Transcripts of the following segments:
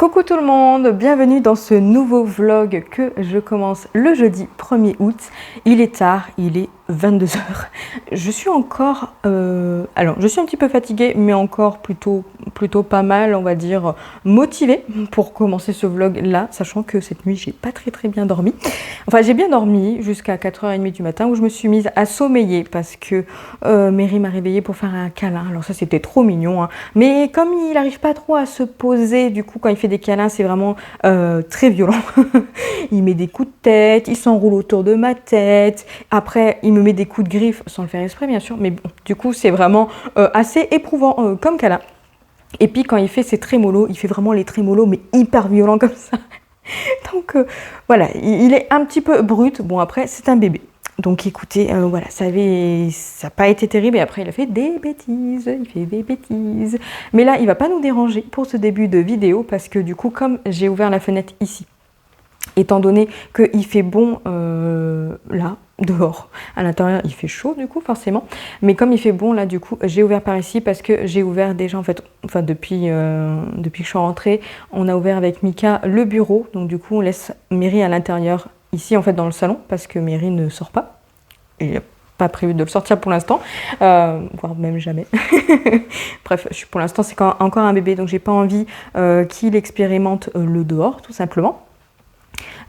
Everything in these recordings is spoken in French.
Coucou tout le monde, bienvenue dans ce nouveau vlog que je commence le jeudi 1er août. Il est tard, il est 22 heures. Je suis encore... alors, je suis un petit peu fatiguée, mais encore plutôt pas mal, on va dire, motivée pour commencer ce vlog là, sachant que cette nuit, j'ai pas très bien dormi. Enfin, j'ai bien dormi jusqu'à 4h30 du matin où je me suis mise à sommeiller parce que Mary m'a réveillée pour faire un câlin. Alors ça, c'était trop mignon, hein. Mais comme il n'arrive pas trop à se poser, du coup, quand il fait des câlins, c'est vraiment très violent. Il met des coups de tête, il s'enroule autour de ma tête. Après, il me met des coups de griffe, sans le faire exprès, bien sûr. Mais bon, du coup, c'est vraiment assez éprouvant comme câlin. Et puis, quand il fait ses trémolos, il fait vraiment les trémolos, mais hyper violents comme ça. Donc, voilà, il est un petit peu brut. Bon, après, c'est un bébé. Donc écoutez, voilà, ça n'a pas été terrible et après il a fait des bêtises, Mais là, il va pas nous déranger pour ce début de vidéo parce que du coup, comme j'ai ouvert la fenêtre ici, étant donné qu'il fait bon là, dehors, à l'intérieur il fait chaud du coup forcément, mais comme il fait bon là du coup, j'ai ouvert par ici parce que j'ai ouvert déjà en fait, depuis que je suis rentrée, on a ouvert avec Mika le bureau, donc du coup on laisse Mary à l'intérieur. Ici, en fait, dans le salon, parce que Mary ne sort pas. Il n'y a pas prévu de le sortir pour l'instant, voire même jamais. Bref, pour l'instant, c'est encore un bébé, donc j'ai pas envie qu'il expérimente le dehors, tout simplement.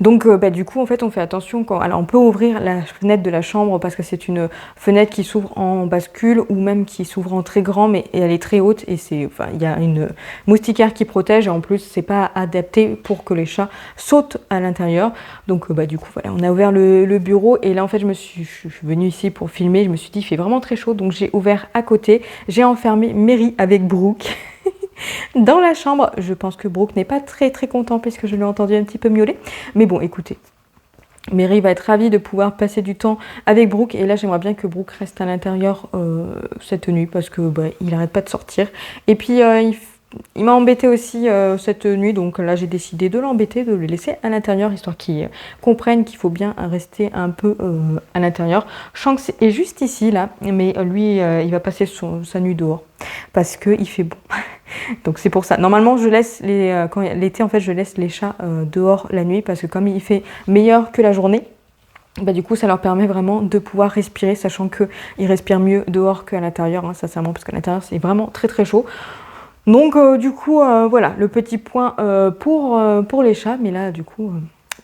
Donc du coup en fait on fait attention alors on peut ouvrir la fenêtre de la chambre parce que c'est une fenêtre qui s'ouvre en bascule ou même qui s'ouvre en très grand, mais elle est très haute et il y a une moustiquaire qui protège et en plus c'est pas adapté pour que les chats sautent à l'intérieur. Donc du coup voilà, on a ouvert le bureau et là en fait je suis venue ici pour filmer, je me suis dit il fait vraiment très chaud donc j'ai ouvert à côté, j'ai enfermé Mary avec Brooke. Dans la chambre, je pense que Brooke n'est pas très content puisque je l'ai entendu un petit peu miauler. Mais bon, écoutez, Mary va être ravie de pouvoir passer du temps avec Brooke. Et là, j'aimerais bien que Brooke reste à l'intérieur cette nuit parce que il n'arrête pas de sortir. Et puis, il m'a embêté aussi cette nuit. Donc là, j'ai décidé de l'embêter, de le laisser à l'intérieur histoire qu'il comprenne qu'il faut bien rester un peu à l'intérieur. Shanks est juste ici, là. Mais lui, il va passer sa nuit dehors parce qu'il fait bon. Donc c'est pour ça. Normalement, je laisse l'été, en fait, je laisse les chats dehors la nuit parce que comme il fait meilleur que la journée, du coup, ça leur permet vraiment de pouvoir respirer, sachant qu'ils respirent mieux dehors qu'à l'intérieur, hein, sincèrement, parce qu'à l'intérieur, c'est vraiment très chaud. Donc du coup, voilà, le petit point pour les chats. Mais là, du coup,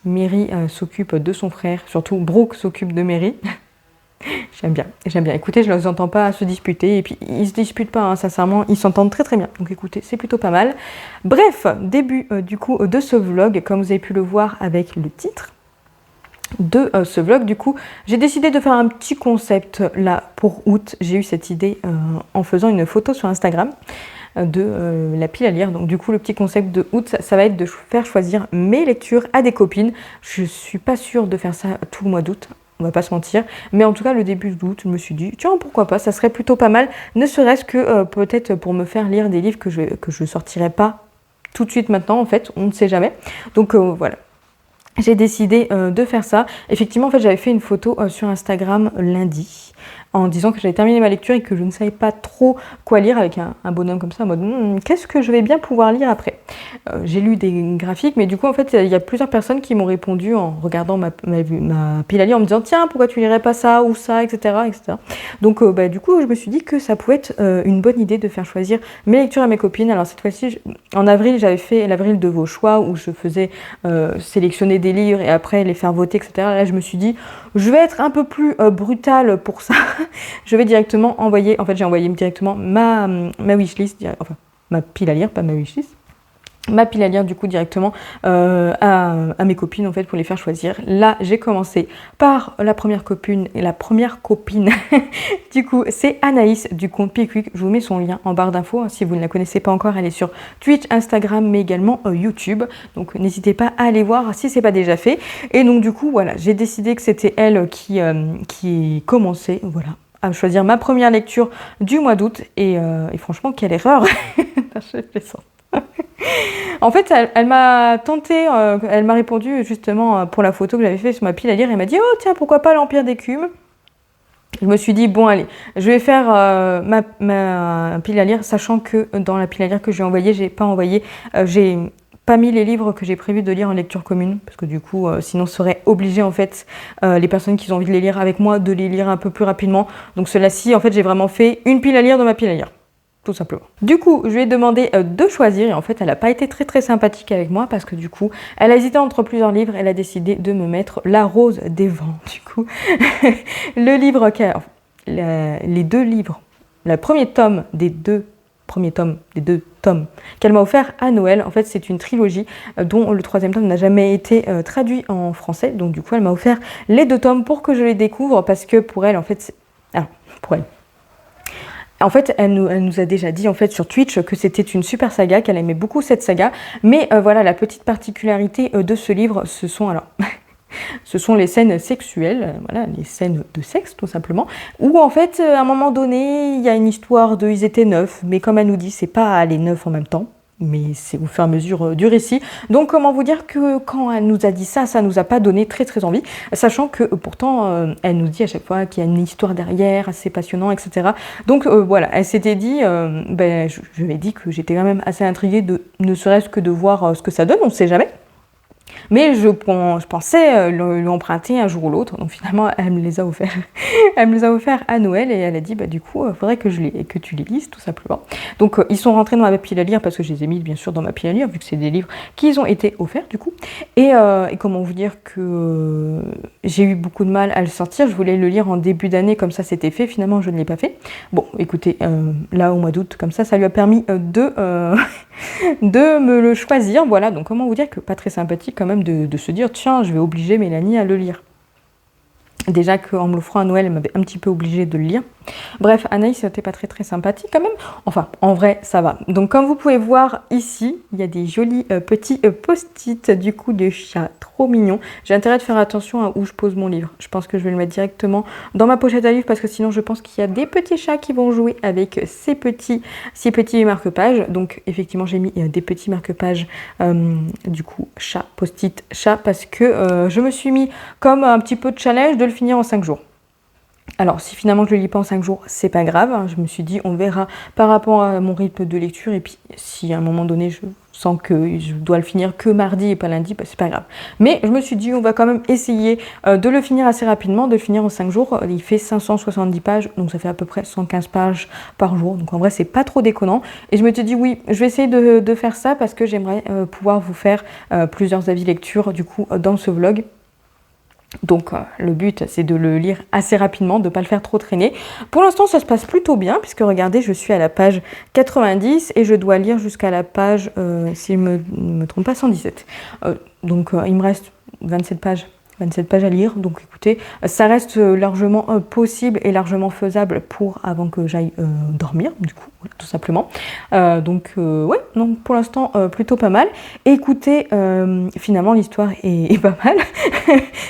Mary s'occupe de son frère, surtout Brooke s'occupe de Mary. J'aime bien. Écoutez, je ne les entends pas se disputer. Et puis, ils ne se disputent pas, hein, sincèrement. Ils s'entendent très bien. Donc, écoutez, c'est plutôt pas mal. Bref, début du coup de ce vlog. Comme vous avez pu le voir avec le titre de ce vlog, du coup, j'ai décidé de faire un petit concept là pour août. J'ai eu cette idée en faisant une photo sur Instagram de la pile à lire. Donc du coup le petit concept de août ça va être de faire choisir mes lectures à des copines. Je suis pas sûre de faire ça tout le mois d'août, on va pas se mentir, mais en tout cas le début d'août je me suis dit tiens pourquoi pas, ça serait plutôt pas mal, ne serait-ce que peut-être pour me faire lire des livres que je sortirai pas tout de suite maintenant, en fait on ne sait jamais. Donc voilà, j'ai décidé de faire ça. Effectivement, en fait, j'avais fait une photo sur Instagram lundi en disant que j'avais terminé ma lecture et que je ne savais pas trop quoi lire avec un bonhomme comme ça en mode qu'est-ce que je vais bien pouvoir lire après. J'ai lu des graphiques, mais du coup, en fait, il y a plusieurs personnes qui m'ont répondu en regardant ma pile à lire en me disant tiens, pourquoi tu lirais pas ça ou ça, etc. Donc, du coup, je me suis dit que ça pouvait être une bonne idée de faire choisir mes lectures à mes copines. Alors, cette fois-ci, en avril, j'avais fait l'avril de vos choix où je faisais sélectionner des livres et après les faire voter, etc. Là, je me suis dit, je vais être un peu plus brutale pour ça. Je vais directement envoyer, en fait, j'ai envoyé directement ma wishlist, enfin, ma pile à lire, pas ma wishlist. Ma pile à lire du coup directement à mes copines en fait pour les faire choisir. Là j'ai commencé par la première copine et la première copine du coup c'est Anaïs du compte Pickwick. Je vous mets son lien en barre d'infos, hein, si vous ne la connaissez pas encore. Elle est sur Twitch, Instagram mais également YouTube, donc n'hésitez pas à aller voir si c'est pas déjà fait. Et donc du coup voilà, j'ai décidé que c'était elle qui commençait, voilà, à choisir ma première lecture du mois d'août et franchement quelle erreur. Je plaisante. En fait, elle m'a tenté, elle m'a répondu justement pour la photo que j'avais fait sur ma pile à lire. Elle m'a dit oh tiens pourquoi pas l'Empire d'écume. Je me suis dit bon allez, je vais faire ma pile à lire, sachant que dans la pile à lire que j'ai envoyée, j'ai pas mis les livres que j'ai prévu de lire en lecture commune, parce que du coup, sinon, ça serait obligé, en fait, les personnes qui ont envie de les lire avec moi, de les lire un peu plus rapidement. Donc, cela-ci, en fait, j'ai vraiment fait une pile à lire dans ma pile à lire. Tout simplement. Du coup, je lui ai demandé de choisir et en fait, elle n'a pas été très très sympathique avec moi parce que du coup, elle a hésité entre plusieurs livres. Elle a décidé de me mettre La Rose des Vents. Du coup, le livre, les deux livres, le premier tome des deux tomes qu'elle m'a offert à Noël. En fait, c'est une trilogie dont le troisième tome n'a jamais été traduit en français. Donc du coup, elle m'a offert les 2 tomes pour que je les découvre parce que pour elle, en fait, pour elle. En fait, elle nous a déjà dit en fait sur Twitch que c'était une super saga, qu'elle aimait beaucoup cette saga. Mais voilà, la petite particularité de ce livre, ce sont les scènes sexuelles, voilà, les scènes de sexe tout simplement, où en fait, à un moment donné, il y a une histoire de ils étaient 9, mais comme elle nous dit, c'est pas les 9 en même temps. Mais c'est au fur et à mesure du récit. Donc comment vous dire que quand elle nous a dit ça, ça nous a pas donné très très envie, sachant que pourtant elle nous dit à chaque fois qu'il y a une histoire derrière, assez passionnant, etc. Donc voilà, elle s'était dit, je lui ai dit que j'étais quand même assez intriguée de ne serait-ce que de voir ce que ça donne, on ne sait jamais. Mais je pensais lui emprunter un jour ou l'autre. Donc finalement, elle me les a offerts. Elle me les a offerts à Noël et elle a dit, du coup, il faudrait que tu les lises, tout simplement. Donc ils sont rentrés dans ma pile à lire parce que je les ai mis bien sûr dans ma pile à lire, vu que c'est des livres qui ont été offerts du coup. Et comment vous dire que j'ai eu beaucoup de mal à le sortir. Je voulais le lire en début d'année, comme ça c'était fait. Finalement, je ne l'ai pas fait. Bon, écoutez, là au mois d'août, comme ça lui a permis de me le choisir. Voilà, donc comment vous dire que pas très sympathique quand même de se dire tiens, je vais obliger Mélanie à le lire. Déjà qu'en me l'offrant à Noël, elle m'avait un petit peu obligée de le lire. Bref, Anaïs, c'était pas très très sympathique quand même. Enfin, en vrai, ça va. Donc comme vous pouvez voir ici, il y a des jolis petits post-it du coup de chat. Trop mignon. J'ai intérêt de faire attention à où je pose mon livre. Je pense que je vais le mettre directement dans ma pochette à livre parce que sinon je pense qu'il y a des petits chats qui vont jouer avec ces petits marque-pages. Donc effectivement, j'ai mis des petits marque-pages du coup chat, post-it chat parce que je me suis mis comme un petit peu de challenge de le finir en 5 jours. Alors, si finalement je ne le lis pas en 5 jours, c'est pas grave. Je me suis dit, on verra par rapport à mon rythme de lecture. Et puis, si à un moment donné, je sens que je dois le finir que mardi et pas lundi, c'est pas grave. Mais je me suis dit, on va quand même essayer de le finir assez rapidement, de le finir en 5 jours. Il fait 570 pages, donc ça fait à peu près 115 pages par jour. Donc en vrai, c'est pas trop déconnant. Et je me suis dit, oui, je vais essayer de faire ça parce que j'aimerais pouvoir vous faire plusieurs avis lecture, du coup, dans ce vlog. Donc le but c'est de le lire assez rapidement, de ne pas le faire trop traîner. Pour l'instant ça se passe plutôt bien puisque regardez je suis à la page 90 et je dois lire jusqu'à la page, si je ne me trompe pas, 117. Donc il me reste 27 pages à lire, donc écoutez, ça reste largement possible et largement faisable avant que j'aille dormir, du coup, voilà, tout simplement. Ouais, donc pour l'instant, plutôt pas mal. Écoutez, finalement, l'histoire est pas mal.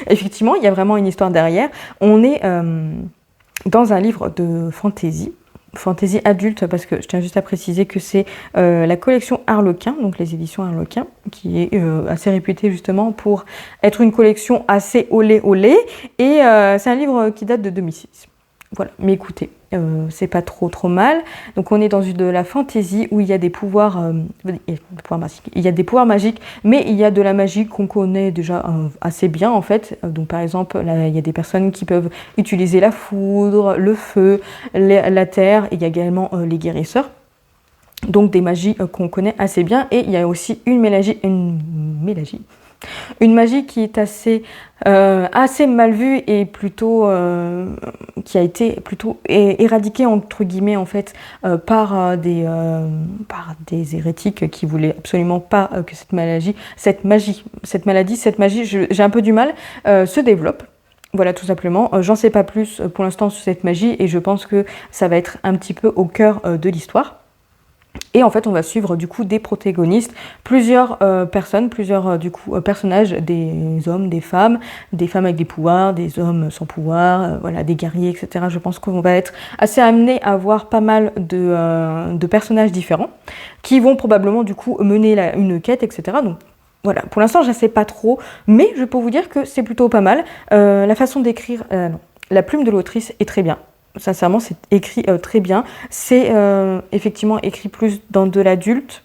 Effectivement, il y a vraiment une histoire derrière. On est dans un livre de fantasy adulte, parce que je tiens juste à préciser que c'est la collection Harlequin, donc les éditions Harlequin, qui est assez réputée justement pour être une collection assez olé, et c'est un livre qui date de 2006. Voilà, mais écoutez, c'est pas trop mal. Donc on est dans de la fantasy où il y a des pouvoirs, magiques. Il y a des pouvoirs magiques, mais il y a de la magie qu'on connaît déjà assez bien en fait. Donc par exemple, là, il y a des personnes qui peuvent utiliser la foudre, le feu, la terre. Il y a également les guérisseurs. Donc des magies qu'on connaît assez bien. Et il y a aussi une magie qui est assez mal vue et plutôt qui a été plutôt éradiquée entre guillemets en fait par des hérétiques qui voulaient absolument pas que cette magie, j'ai un peu du mal, se développe. Voilà, tout simplement. J'en sais pas plus pour l'instant sur cette magie et je pense que ça va être un petit peu au cœur de l'histoire. Et en fait, on va suivre du coup des protagonistes, plusieurs personnages, des hommes, des femmes avec des pouvoirs, des hommes sans pouvoir, voilà, des guerriers, etc. Je pense qu'on va être assez amené à voir pas mal de personnages différents qui vont probablement du coup mener une quête, etc. Donc voilà, pour l'instant, je ne sais pas trop, mais je peux vous dire que c'est plutôt pas mal. La façon d'écrire, la plume de l'autrice est très bien. Sincèrement, c'est écrit très bien. C'est effectivement écrit plus dans de l'adulte.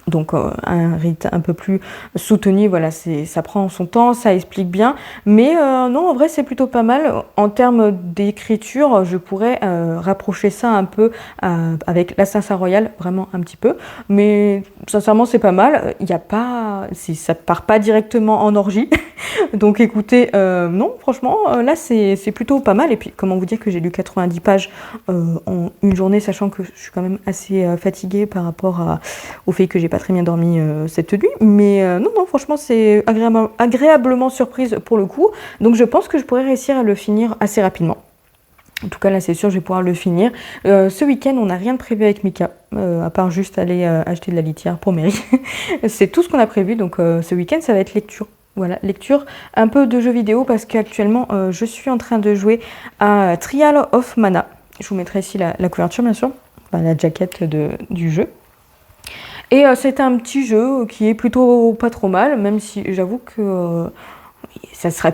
Donc un rythme un peu plus soutenu, voilà, ça prend son temps, ça explique bien. Mais non, en vrai, c'est plutôt pas mal. En termes d'écriture, je pourrais rapprocher ça un peu avec l'Assassin Royal, vraiment un petit peu. Mais sincèrement, c'est pas mal. Il y a pas, ça part pas directement en orgie. Donc écoutez, non, franchement, là, c'est plutôt pas mal. Et puis, comment vous dire que j'ai lu 90 pages en une journée, sachant que je suis quand même assez fatiguée par rapport au fait que j'ai pas très bien dormi cette nuit. Mais non, non, franchement, c'est agréablement surprise pour le coup. Donc je pense que je pourrais réussir à le finir assez rapidement. En tout cas, là, c'est sûr, je vais pouvoir le finir. Ce week-end, on n'a rien de prévu avec Mika, à part juste aller acheter de la litière pour Mary. C'est tout ce qu'on a prévu. Donc ce week-end, ça va être lecture. Voilà, lecture, un peu de jeux vidéo parce qu'actuellement, je suis en train de jouer à Trial of Mana. Je vous mettrai ici la couverture, bien sûr, enfin, la jaquette du jeu. Et c'est un petit jeu qui est plutôt pas trop mal, même si j'avoue que ça sera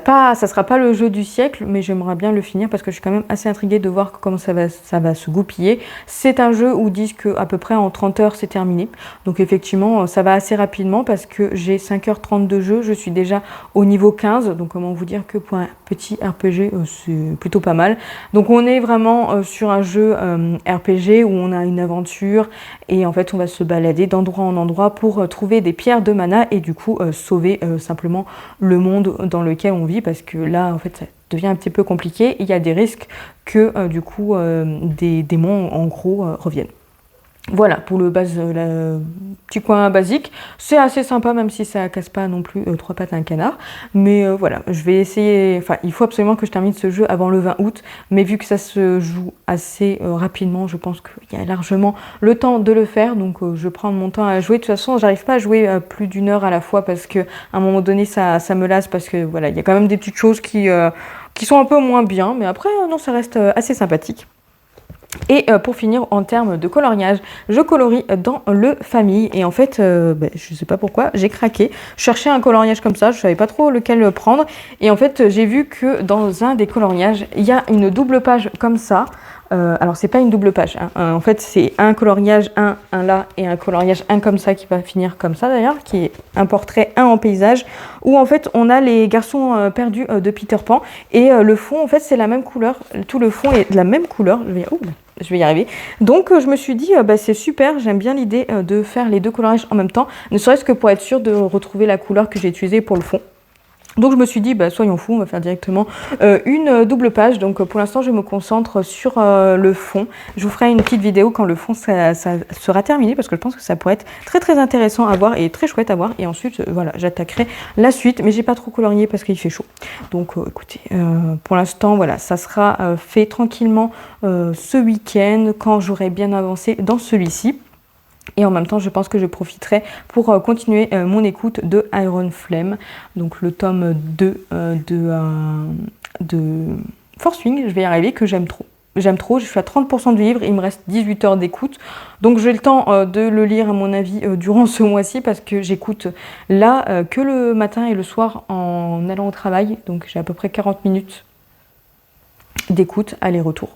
pas le jeu du siècle, mais j'aimerais bien le finir parce que je suis quand même assez intriguée de voir comment ça va se goupiller. C'est un jeu où ils disent qu'à peu près en 30 heures c'est terminé. Donc effectivement, ça va assez rapidement parce que j'ai 5h30 de jeu, je suis déjà au niveau 15. Donc comment vous dire que pour un petit RPG, c'est plutôt pas mal. Donc on est vraiment sur un jeu RPG où on a une aventure et en fait on va se balader d'endroit en endroit pour trouver des pierres de mana et du coup sauver simplement le monde dans lequel on vit parce que là en fait ça devient un petit peu compliqué. Il y a des risques que du coup des démons en gros reviennent. Voilà pour le petit coin basique. C'est assez sympa même si ça casse pas non plus trois pattes à un canard. Mais voilà, je vais essayer. Enfin, il faut absolument que je termine ce jeu avant le 20 août. Mais vu que ça se joue assez rapidement, je pense qu'il y a largement le temps de le faire. Donc je prends mon temps à jouer. De toute façon, j'arrive pas à jouer plus d'une heure à la fois parce que à un moment donné, ça me lasse parce que voilà, il y a quand même des petites choses qui sont un peu moins bien. Mais après, non, ça reste assez sympathique. Et pour finir, en termes de coloriage, je colorie dans le famille. Et en fait, je sais pas pourquoi, j'ai craqué. Je cherchais un coloriage comme ça, je savais pas trop lequel prendre. Et en fait, j'ai vu que dans un des coloriages, il y a une double page comme ça. Alors, c'est pas une double page. Hein. En fait, c'est un coloriage, un là, et un coloriage, un comme ça, qui va finir comme ça d'ailleurs, qui est un portrait, un en paysage, où en fait, on a les garçons perdus de Peter Pan. Et le fond, en fait, c'est la même couleur. Tout le fond est de la même couleur. Je vais y arriver. Donc je me suis dit, c'est super, j'aime bien l'idée de faire les deux coloriages en même temps, ne serait-ce que pour être sûr de retrouver la couleur que j'ai utilisée pour le fond. Donc je me suis dit, soyons fous, on va faire directement une double page. Donc pour l'instant, je me concentre sur le fond. Je vous ferai une petite vidéo quand le fond ça sera terminé parce que je pense que ça pourrait être très très intéressant à voir et très chouette à voir. Et ensuite, voilà, j'attaquerai la suite. Mais j'ai pas trop colorié parce qu'il fait chaud. Donc écoutez, pour l'instant, voilà, ça sera fait tranquillement ce week-end quand j'aurai bien avancé dans celui-ci. Et en même temps, je pense que je profiterai pour continuer mon écoute de Iron Flame, donc le tome 2 de Force Wing, je vais y arriver, que j'aime trop. J'aime trop, je suis à 30% du livre, il me reste 18 heures d'écoute. Donc j'ai le temps de le lire, à mon avis, durant ce mois-ci, parce que j'écoute là que le matin et le soir en allant au travail. Donc j'ai à peu près 40 minutes d'écoute, aller-retour.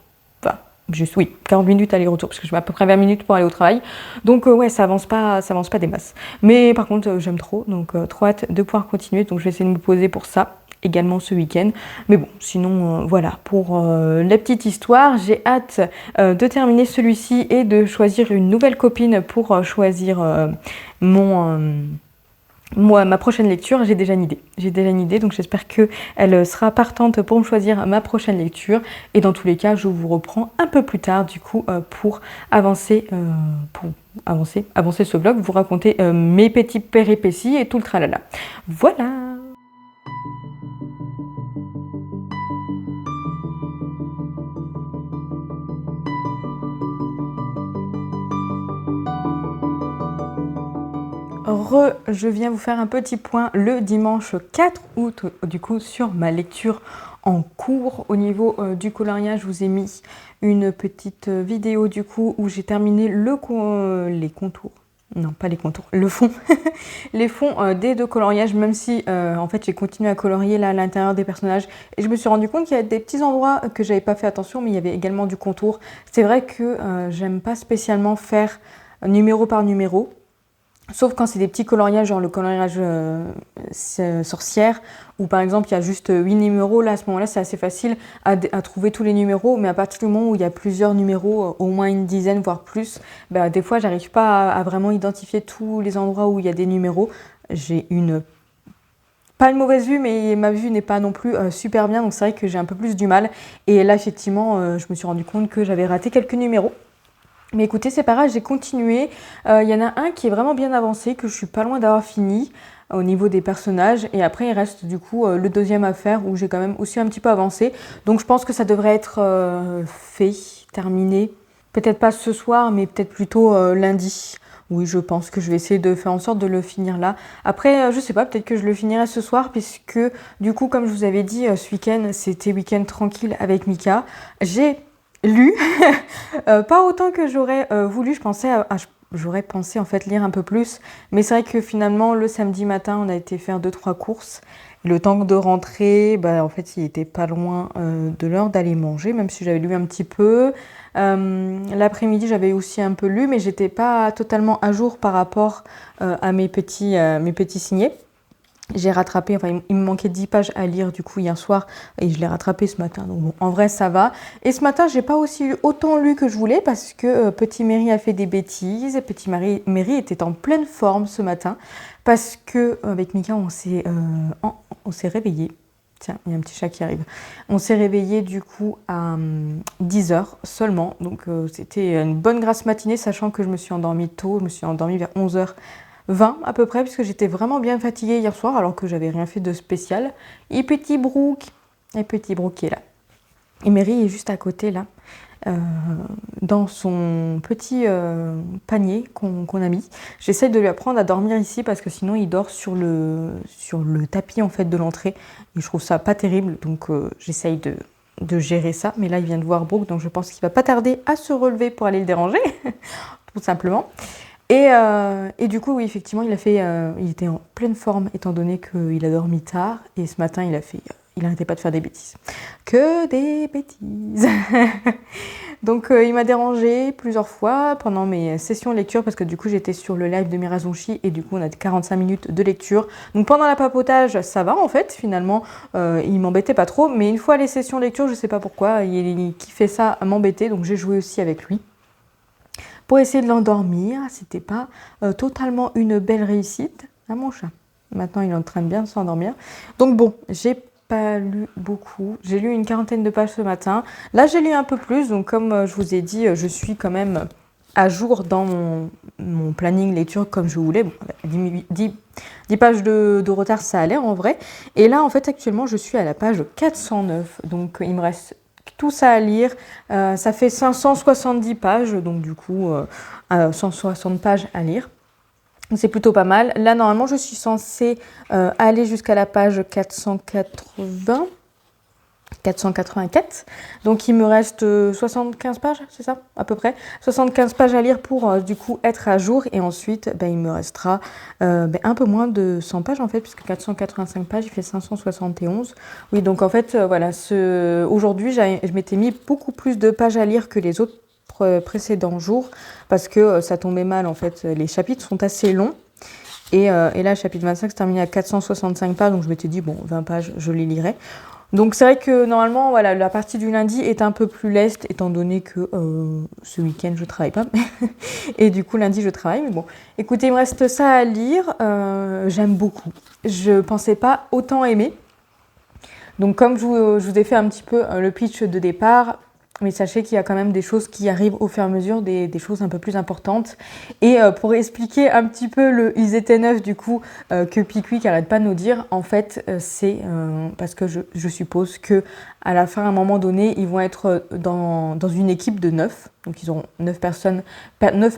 Juste, oui, 40 minutes aller-retour, parce que je mets à peu près 20 minutes pour aller au travail. Donc, ouais, ça avance pas des masses. Mais par contre, j'aime trop, donc trop hâte de pouvoir continuer. Donc, je vais essayer de me poser pour ça, également ce week-end. Mais bon, sinon, voilà, pour la petite histoire, j'ai hâte de terminer celui-ci et de choisir une nouvelle copine pour choisir ma prochaine lecture. J'ai déjà une idée, donc j'espère qu'elle sera partante pour me choisir ma prochaine lecture. Et dans tous les cas, je vous reprends un peu plus tard, du coup, pour avancer ce vlog, vous raconter mes petits péripéties et tout le tralala. Voilà! Je viens vous faire un petit point le dimanche 4 août, du coup, sur ma lecture en cours. Au niveau du coloriage, je vous ai mis une petite vidéo, du coup, où j'ai terminé les contours. Non, pas les contours, le fond. Les fonds des deux coloriages, même si, en fait, j'ai continué à colorier là à l'intérieur des personnages. Et je me suis rendu compte qu'il y a des petits endroits que j'avais pas fait attention, mais il y avait également du contour. C'est vrai que j'aime pas spécialement faire numéro par numéro. Sauf quand c'est des petits coloriages, genre le coloriage sorcière, où par exemple il y a juste 8 numéros, là à ce moment-là c'est assez facile à trouver tous les numéros, mais à partir du moment où il y a plusieurs numéros, au moins une dizaine, voire plus, bah, des fois j'arrive pas à vraiment identifier tous les endroits où il y a des numéros. J'ai pas une mauvaise vue, mais ma vue n'est pas non plus super bien, donc c'est vrai que j'ai un peu plus du mal. Et là effectivement, je me suis rendu compte que j'avais raté quelques numéros. Mais écoutez, c'est pas grave, j'ai continué. Il y en a un qui est vraiment bien avancé, que je suis pas loin d'avoir fini au niveau des personnages. Et après, il reste du coup le deuxième à faire où j'ai quand même aussi un petit peu avancé. Donc je pense que ça devrait être fait, terminé. Peut-être pas ce soir, mais peut-être plutôt lundi. Oui, je pense que je vais essayer de faire en sorte de le finir là. Après, je sais pas, peut-être que je le finirai ce soir, puisque du coup, comme je vous avais dit, ce week-end, c'était week-end tranquille avec Mika. J'ai lu, pas autant que j'aurais voulu, j'aurais pensé en fait lire un peu plus, mais c'est vrai que finalement le samedi matin on a été faire 2-3 courses, et le temps de rentrer, bah, en fait il était pas loin de l'heure d'aller manger, même si j'avais lu un petit peu. L'après-midi j'avais aussi un peu lu, mais j'étais pas totalement à jour par rapport à mes petits signés. J'ai rattrapé, enfin il me manquait 10 pages à lire du coup hier soir et je l'ai rattrapé ce matin. Donc bon, en vrai ça va. Et ce matin j'ai pas aussi autant lu que je voulais parce que Petit Mary a fait des bêtises. Petit Mary était en pleine forme ce matin parce que avec Mika on s'est réveillé. Tiens, il y a un petit chat qui arrive. On s'est réveillé du coup à 10h seulement. Donc c'était une bonne grasse matinée sachant que je me suis endormie tôt. Je me suis endormie vers 11h20 à peu près, puisque j'étais vraiment bien fatiguée hier soir, alors que j'avais rien fait de spécial. Et petit Brooke qui est là. Et Mary est juste à côté là, dans son petit panier qu'on a mis. J'essaie de lui apprendre à dormir ici, parce que sinon il dort sur le tapis en fait de l'entrée. Et je trouve ça pas terrible, donc j'essaye de gérer ça. Mais là il vient de voir Brooke, donc je pense qu'il va pas tarder à se relever pour aller le déranger, tout simplement. Et du coup, oui, effectivement, il était en pleine forme étant donné qu'il a dormi tard. Et ce matin, il n'arrêtait pas de faire des bêtises. Que des bêtises. Donc, il m'a dérangé plusieurs fois pendant mes sessions de lecture parce que du coup, j'étais sur le live de Mirazonchi et du coup, on a 45 minutes de lecture. Donc, pendant la papotage, ça va en fait, finalement. Il m'embêtait pas trop. Mais une fois les sessions de lecture, je sais pas pourquoi, il kiffait ça à m'embêter. Donc, j'ai joué aussi avec lui pour essayer de l'endormir. C'était pas totalement une belle réussite. Ah mon chat. Maintenant il est en train de bien s'endormir. Donc bon, j'ai pas lu beaucoup. J'ai lu une 40aine de pages ce matin. Là j'ai lu un peu plus. Donc comme je vous ai dit, je suis quand même à jour dans mon planning lecture comme je voulais. Bon, 10 pages de retard ça allait en vrai. Et là en fait actuellement je suis à la page 409. Donc il me reste tout ça à lire. Ça fait 570 pages, donc du coup 160 pages à lire. C'est plutôt pas mal. Là, normalement, je suis censée aller jusqu'à la page 484. Donc il me reste 75 pages, c'est ça à peu près. 75 pages à lire pour du coup être à jour. Et ensuite, il me restera un peu moins de 100 pages en fait, puisque 485 pages, il fait 571. Oui, donc en fait, voilà, aujourd'hui, je m'étais mis beaucoup plus de pages à lire que les autres précédents jours, parce que ça tombait mal en fait. Les chapitres sont assez longs. Et là, le chapitre 25 se termine à 465 pages, donc je m'étais dit, bon, 20 pages, je les lirai. Donc c'est vrai que normalement, voilà, la partie du lundi est un peu plus leste, étant donné que ce week-end, je travaille pas. Et du coup, lundi, je travaille. Mais bon, écoutez, il me reste ça à lire. J'aime beaucoup. Je pensais pas autant aimer. Donc comme je vous ai fait un petit peu le pitch de départ, mais sachez qu'il y a quand même des choses qui arrivent au fur et à mesure, des choses un peu plus importantes. Et pour expliquer un petit peu ils étaient neufs du coup, que Pickwick arrête pas de nous dire, en fait c'est parce que je suppose que à la fin, à un moment donné, ils vont être dans une équipe de 9. Donc ils auront 9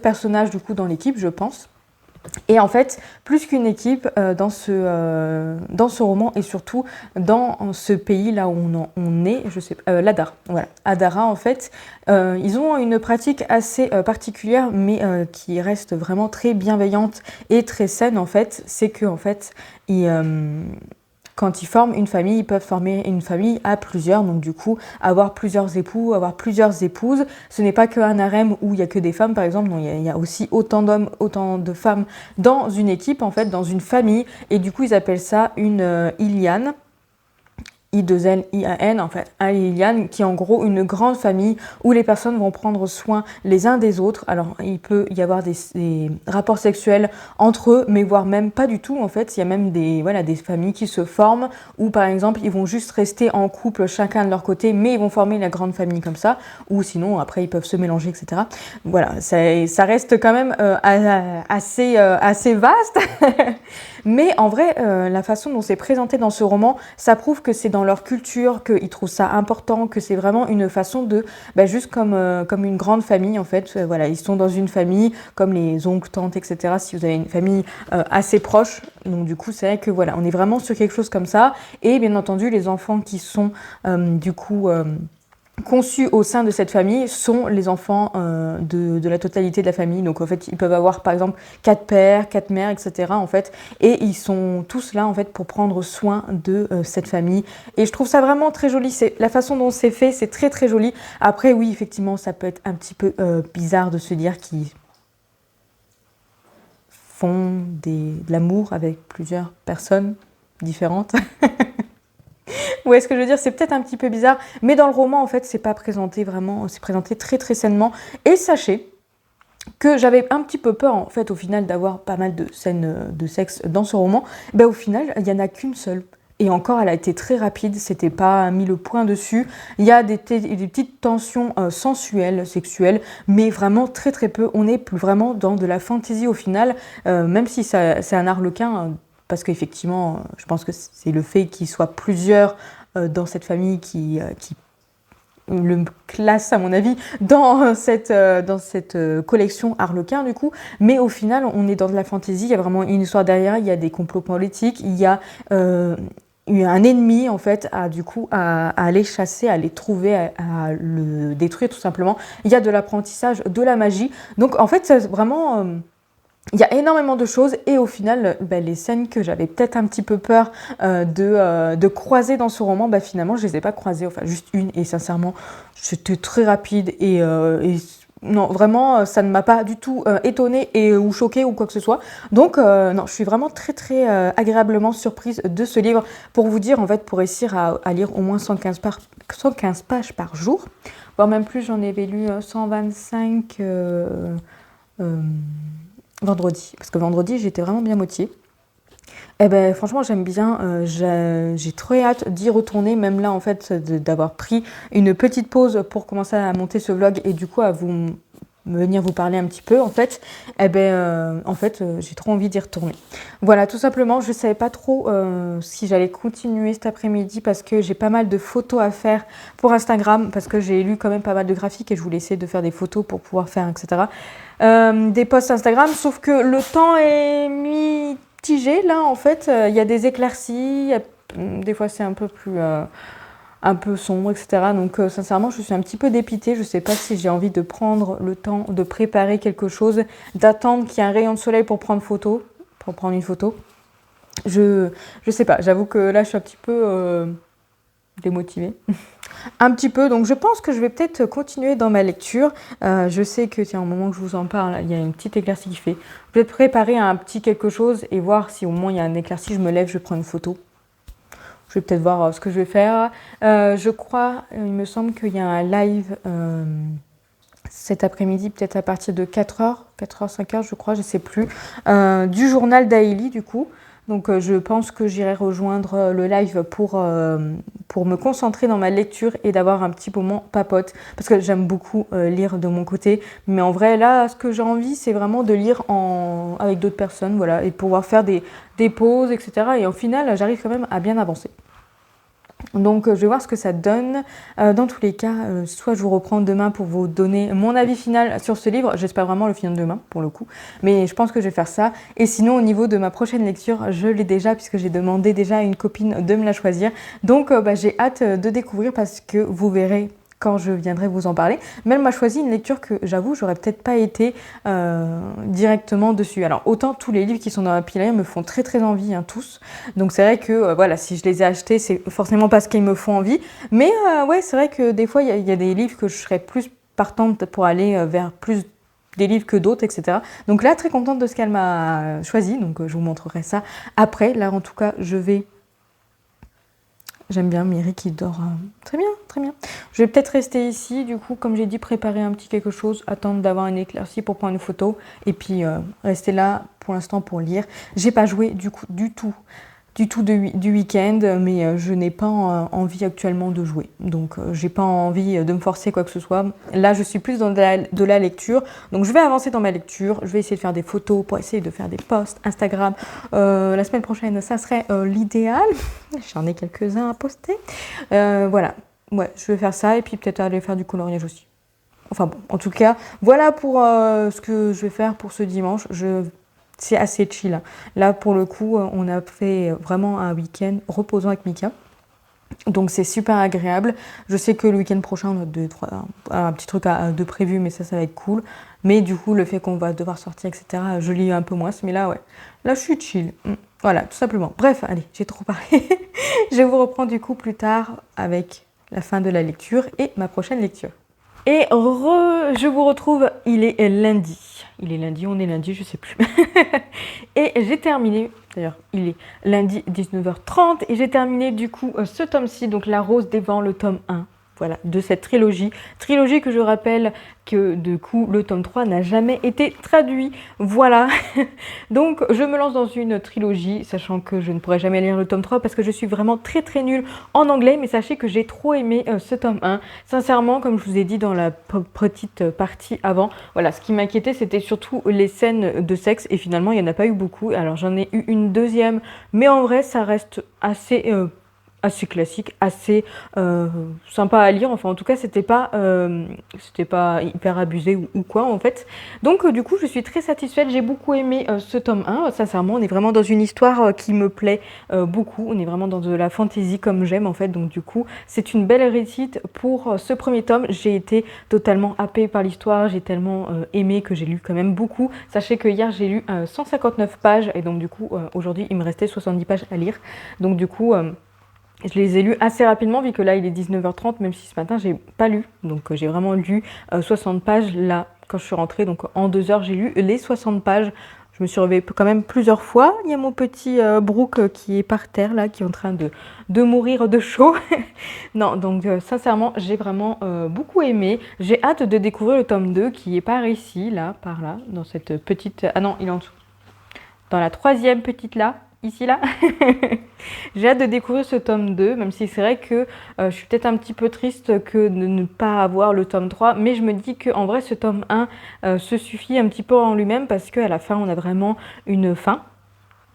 personnages du coup dans l'équipe, je pense. Et en fait, plus qu'une équipe dans ce roman et surtout dans ce pays là où on est, je sais pas, l'Adar. Voilà, Adara en fait, ils ont une pratique assez particulière, mais qui reste vraiment très bienveillante et très saine en fait. C'est que en fait, quand ils forment une famille, ils peuvent former une famille à plusieurs, donc du coup avoir plusieurs époux, avoir plusieurs épouses. Ce n'est pas qu'un harem où il n'y a que des femmes par exemple, non, il y a aussi autant d'hommes, autant de femmes dans une équipe en fait, dans une famille, et du coup ils appellent ça une Iliane. I2L-I-A-N, en fait, un Iliane, qui est en gros une grande famille où les personnes vont prendre soin les uns des autres. Alors, il peut y avoir des rapports sexuels entre eux, mais voire même pas du tout, en fait. Il y a même des familles qui se forment où, par exemple, ils vont juste rester en couple chacun de leur côté, mais ils vont former la grande famille comme ça, ou sinon, après, ils peuvent se mélanger, etc. Voilà, ça reste quand même assez vaste. Mais en vrai, la façon dont c'est présenté dans ce roman, ça prouve que c'est dans leur culture, qu'ils trouvent ça important, que c'est vraiment une façon de, juste comme une grande famille en fait. Voilà, ils sont dans une famille comme les oncles, tantes, etc. Si vous avez une famille assez proche, donc du coup c'est vrai que voilà, on est vraiment sur quelque chose comme ça. Et bien entendu, les enfants qui sont conçus au sein de cette famille sont les enfants de la totalité de la famille. Donc en fait, ils peuvent avoir par exemple 4 pères, 4 mères, etc. en fait, et ils sont tous là en fait pour prendre soin de cette famille. Et je trouve ça vraiment très joli. C'est la façon dont c'est fait, c'est très très joli. Après oui, effectivement, ça peut être un petit peu bizarre de se dire qu'ils font de l'amour avec plusieurs personnes différentes. Ouais, ce que je veux dire, c'est peut-être un petit peu bizarre, mais dans le roman, en fait, c'est pas présenté vraiment, c'est présenté très très sainement. Et sachez que j'avais un petit peu peur, en fait, au final, d'avoir pas mal de scènes de sexe dans ce roman. Au final, il y en a qu'une seule. Et encore, elle a été très rapide, c'était pas mis le point dessus. Il y a des petites tensions sensuelles, sexuelles, mais vraiment très très peu. On est plus vraiment dans de la fantaisie au final, même si c'est un harlequin. Parce qu'effectivement, je pense que c'est le fait qu'il soit plusieurs dans cette famille qui le classe, à mon avis, dans cette collection Harlequin, du coup. Mais au final, on est dans de la fantaisie, il y a vraiment une histoire derrière, il y a des complots politiques, il y a un ennemi, en fait, à aller chasser, à aller trouver, à le détruire, tout simplement. Il y a de l'apprentissage, de la magie. Donc, en fait, c'est vraiment... il y a énormément de choses et au final, les scènes que j'avais peut-être un petit peu peur de croiser dans ce roman, finalement, je les ai pas croisées, enfin juste une, et sincèrement, c'était très rapide et non, vraiment, ça ne m'a pas du tout étonnée ou choquée ou quoi que ce soit. Donc, non, je suis vraiment très, très agréablement surprise de ce livre. Pour vous dire, en fait, pour réussir à lire au moins 115 pages par jour, voire même plus, j'en avais lu 125... vendredi, parce que vendredi j'étais vraiment bien motivée. Franchement j'aime bien, j'ai très hâte d'y retourner, même là en fait d'avoir pris une petite pause pour commencer à monter ce vlog et du coup à venir vous parler un petit peu en fait. J'ai trop envie d'y retourner. Voilà, tout simplement, je savais pas trop si j'allais continuer cet après-midi parce que j'ai pas mal de photos à faire pour Instagram, parce que j'ai lu quand même pas mal de graphiques et je voulais essayer de faire des photos pour pouvoir faire, etc. Des posts Instagram, sauf que le temps est mitigé là en fait. Il y a des éclaircies, des fois c'est un peu plus un peu sombre, etc. Donc sincèrement je suis un petit peu dépitée, je sais pas si j'ai envie de prendre le temps de préparer quelque chose, d'attendre qu'il y ait un rayon de soleil pour prendre une photo. Je sais pas, j'avoue que là je suis un petit peu démotivée. Un petit peu, donc je pense que je vais peut-être continuer dans ma lecture. Je sais que, tiens, au moment que je vous en parle, il y a une petite éclaircie qui fait. Je vais préparer un petit quelque chose et voir si au moins il y a un éclaircie, je me lève, je prends une photo. Je vais peut-être voir ce que je vais faire. Je crois, il me semble qu'il y a un live cet après-midi, peut-être à partir de 4h, 5h, je crois, je sais plus, du journal d'Aélie, du coup. Donc je pense que j'irai rejoindre le live pour me concentrer dans ma lecture et d'avoir un petit moment papote. Parce que j'aime beaucoup lire de mon côté. Mais en vrai, là, ce que j'ai envie, c'est vraiment de lire avec d'autres personnes, voilà, et pouvoir faire des pauses, etc. Et au final, j'arrive quand même à bien avancer. Donc je vais voir ce que ça donne. Dans tous les cas, soit je vous reprends demain pour vous donner mon avis final sur ce livre. J'espère vraiment le finir demain pour le coup. Mais je pense que je vais faire ça. Et sinon au niveau de ma prochaine lecture, je l'ai déjà puisque j'ai demandé déjà à une copine de me la choisir. Donc j'ai hâte de découvrir parce que vous verrez quand je viendrai vous en parler. Mais elle m'a choisi une lecture que j'avoue, j'aurais peut-être pas été directement dessus. Alors autant tous les livres qui sont dans ma pile me font très très envie, hein, tous. Donc c'est vrai que voilà, si je les ai achetés, c'est forcément parce qu'ils me font envie. Mais ouais, c'est vrai que des fois, il y a des livres que je serais plus partante pour aller vers plus des livres que d'autres, etc. Donc là, très contente de ce qu'elle m'a choisi. Donc je vous montrerai ça après. Là, en tout cas, je vais... J'aime bien Miri qui dort très bien, très bien. Je vais peut-être rester ici, du coup, comme j'ai dit, préparer un petit quelque chose, attendre d'avoir une éclaircie pour prendre une photo, et puis rester là pour l'instant pour lire. J'ai pas joué du coup du tout du week-end, mais je n'ai pas envie actuellement de jouer. Donc j'ai pas envie de me forcer quoi que ce soit. Là, je suis plus dans de la lecture. Donc je vais avancer dans ma lecture. Je vais essayer de faire des photos pour essayer de faire des posts Instagram. La semaine prochaine, ça serait l'idéal. J'en ai quelques-uns à poster. Voilà. Ouais, je vais faire ça et puis peut-être aller faire du coloriage aussi. Enfin bon, en tout cas, voilà pour ce que je vais faire pour ce dimanche. C'est assez chill. Là, pour le coup, on a fait vraiment un week-end reposant avec Mika. Donc, c'est super agréable. Je sais que le week-end prochain, on a un petit truc de prévu, mais ça va être cool. Mais du coup, le fait qu'on va devoir sortir, etc., je lis un peu moins. Mais là, ouais. Là, je suis chill. Voilà, tout simplement. Bref, allez, j'ai trop parlé. Je vous reprends du coup plus tard avec la fin de la lecture et ma prochaine lecture. Et je vous retrouve, il est lundi. Il est lundi, on est lundi, je sais plus. Et j'ai terminé, d'ailleurs, il est lundi 19h30, et j'ai terminé du coup ce tome-ci, donc La Rose des Vents, le tome 1. Voilà, de cette trilogie. Trilogie que je rappelle que du coup le tome 3 n'a jamais été traduit. Voilà. Donc je me lance dans une trilogie, sachant que je ne pourrai jamais lire le tome 3 parce que je suis vraiment très très nulle en anglais. Mais sachez que j'ai trop aimé ce tome 1. Sincèrement, comme je vous ai dit dans la petite partie avant, voilà, ce qui m'inquiétait c'était surtout les scènes de sexe. Et finalement, il n'y en a pas eu beaucoup. Alors j'en ai eu une deuxième, mais en vrai ça reste assez classique, assez sympa à lire. Enfin, en tout cas, c'était pas hyper abusé ou quoi, en fait. Donc, du coup, je suis très satisfaite. J'ai beaucoup aimé ce tome 1. Sincèrement, on est vraiment dans une histoire qui me plaît beaucoup. On est vraiment dans de la fantasy comme j'aime, en fait. Donc, du coup, c'est une belle réussite pour ce premier tome. J'ai été totalement happée par l'histoire. J'ai tellement aimé que j'ai lu quand même beaucoup. Sachez que hier, j'ai lu 159 pages. Et donc, du coup, aujourd'hui, il me restait 70 pages à lire. Donc, du coup... je les ai lus assez rapidement vu que là il est 19h30, même si ce matin j'ai pas lu. Donc j'ai vraiment lu 60 pages là quand je suis rentrée. Donc en 2 heures j'ai lu les 60 pages. Je me suis réveillée quand même plusieurs fois. Il y a mon petit Brooke qui est par terre là, qui est en train de mourir de chaud. Non, donc sincèrement j'ai vraiment beaucoup aimé. J'ai hâte de découvrir le tome 2 qui est par ici, là, par là, dans cette petite... Ah non, il est en dessous. Dans la 3e petite là. Ici là. J'ai hâte de découvrir ce tome 2, même si c'est vrai que je suis peut-être un petit peu triste que de ne pas avoir le tome 3, mais je me dis qu'en vrai ce tome 1 se suffit un petit peu en lui-même parce qu'à la fin on a vraiment une fin.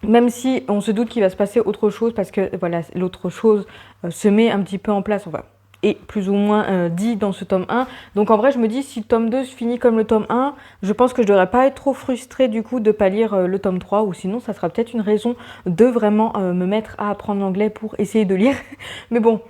Même si on se doute qu'il va se passer autre chose parce que voilà, l'autre chose se met un petit peu en place. Enfin, est plus ou moins dit dans ce tome 1. Donc en vrai, je me dis, si le tome 2 se finit comme le tome 1, je pense que je ne devrais pas être trop frustrée du coup de ne pas lire le tome 3, ou sinon ça sera peut-être une raison de vraiment me mettre à apprendre l'anglais pour essayer de lire. Mais bon,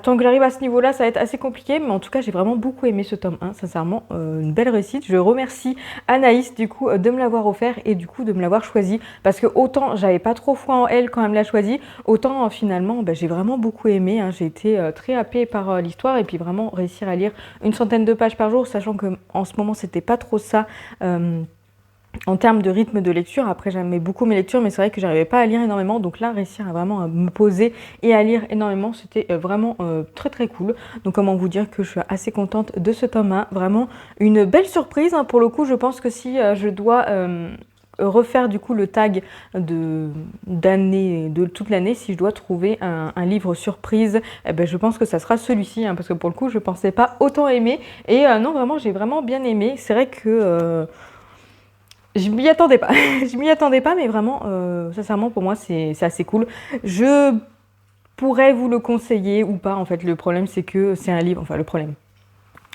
tant que j'arrive à ce niveau-là, ça va être assez compliqué, mais en tout cas, j'ai vraiment beaucoup aimé ce tome 1, sincèrement, une belle réussite. Je remercie Anaïs du coup de me l'avoir offert et du coup de me l'avoir choisi, parce que autant j'avais pas trop foi en elle quand elle me l'a choisi, autant finalement j'ai vraiment beaucoup aimé, hein. J'ai été très happée par l'histoire et puis vraiment réussir à lire une centaine de pages par jour, sachant que en ce moment c'était pas trop ça en termes de rythme de lecture. Après j'aimais beaucoup mes lectures, mais c'est vrai que j'arrivais pas à lire énormément, donc là réussir à vraiment me poser et à lire énormément, c'était vraiment très très cool. Donc comment vous dire que je suis assez contente de ce tome 1, vraiment une belle surprise, hein. Pour le coup je pense que si je dois refaire du coup le tag d'année, de toute l'année, si je dois trouver un livre surprise, eh ben, je pense que ça sera celui-ci, hein, parce que pour le coup je pensais pas autant aimer, et non vraiment j'ai vraiment bien aimé. C'est vrai que je m'y attendais pas, je m'y attendais pas, mais vraiment sincèrement pour moi c'est assez cool. Je pourrais vous le conseiller ou pas, en fait le problème c'est que c'est un livre, enfin le problème,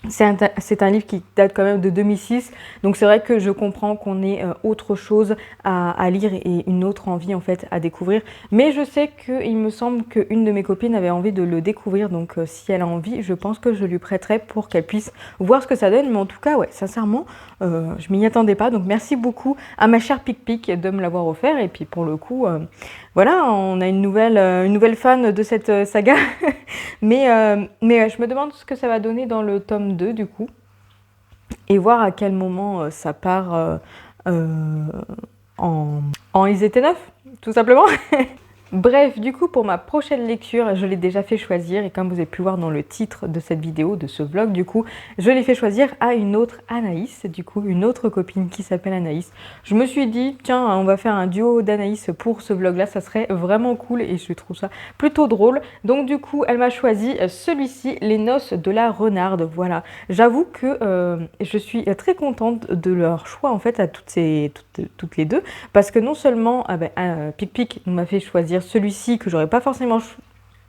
C'est un livre qui date quand même de 2006, donc c'est vrai que je comprends qu'on ait autre chose à lire et une autre envie en fait à découvrir. Mais je sais qu'il me semble qu'une de mes copines avait envie de le découvrir, donc si elle a envie, je pense que je lui prêterai pour qu'elle puisse voir ce que ça donne. Mais en tout cas, ouais, sincèrement, je m'y attendais pas. Donc merci beaucoup à ma chère Pic Pic de me l'avoir offert. Et puis pour le coup, voilà, on a une nouvelle fan de cette saga. Mais je me demande ce que ça va donner dans le tome 2 du coup, et voir à quel moment ça part euh, en, en Ils étaient neufs, tout simplement. Bref, du coup, pour ma prochaine lecture, je l'ai déjà fait choisir, et comme vous avez pu voir dans le titre de cette vidéo, de ce vlog, du coup, je l'ai fait choisir à une autre Anaïs, du coup, une autre copine qui s'appelle Anaïs. Je me suis dit, tiens, on va faire un duo d'Anaïs pour ce vlog-là, ça serait vraiment cool, et je trouve ça plutôt drôle. Donc, du coup, elle m'a choisi celui-ci, Les Noces de la Renarde, voilà. J'avoue que je suis très contente de leur choix, en fait, à toutes les deux, parce que non seulement Pic Pic m'a fait choisir celui-ci que j'aurais pas forcément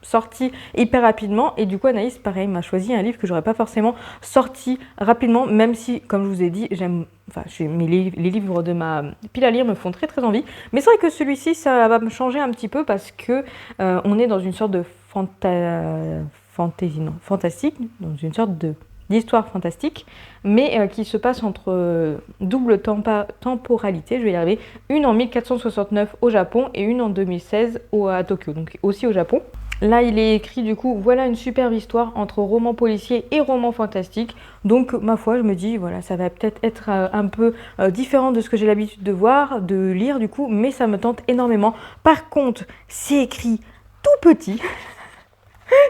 sorti hyper rapidement, et du coup Anaïs pareil m'a choisi un livre que j'aurais pas forcément sorti rapidement, même si comme je vous ai dit les livres de ma pile à lire me font très très envie, mais c'est vrai que celui-ci ça va me changer un petit peu parce que on est dans une sorte de fantastique, dans une sorte de d'histoire fantastique, mais qui se passe entre double temporalité, je vais y arriver, une en 1469 au Japon et une en 2016 à Tokyo, donc aussi au Japon. Là, il est écrit du coup, voilà une superbe histoire entre roman policier et roman fantastique. Donc, ma foi, je me dis, voilà, ça va peut-être être un peu différent de ce que j'ai l'habitude de voir, de lire du coup, mais ça me tente énormément. Par contre, c'est écrit tout petit.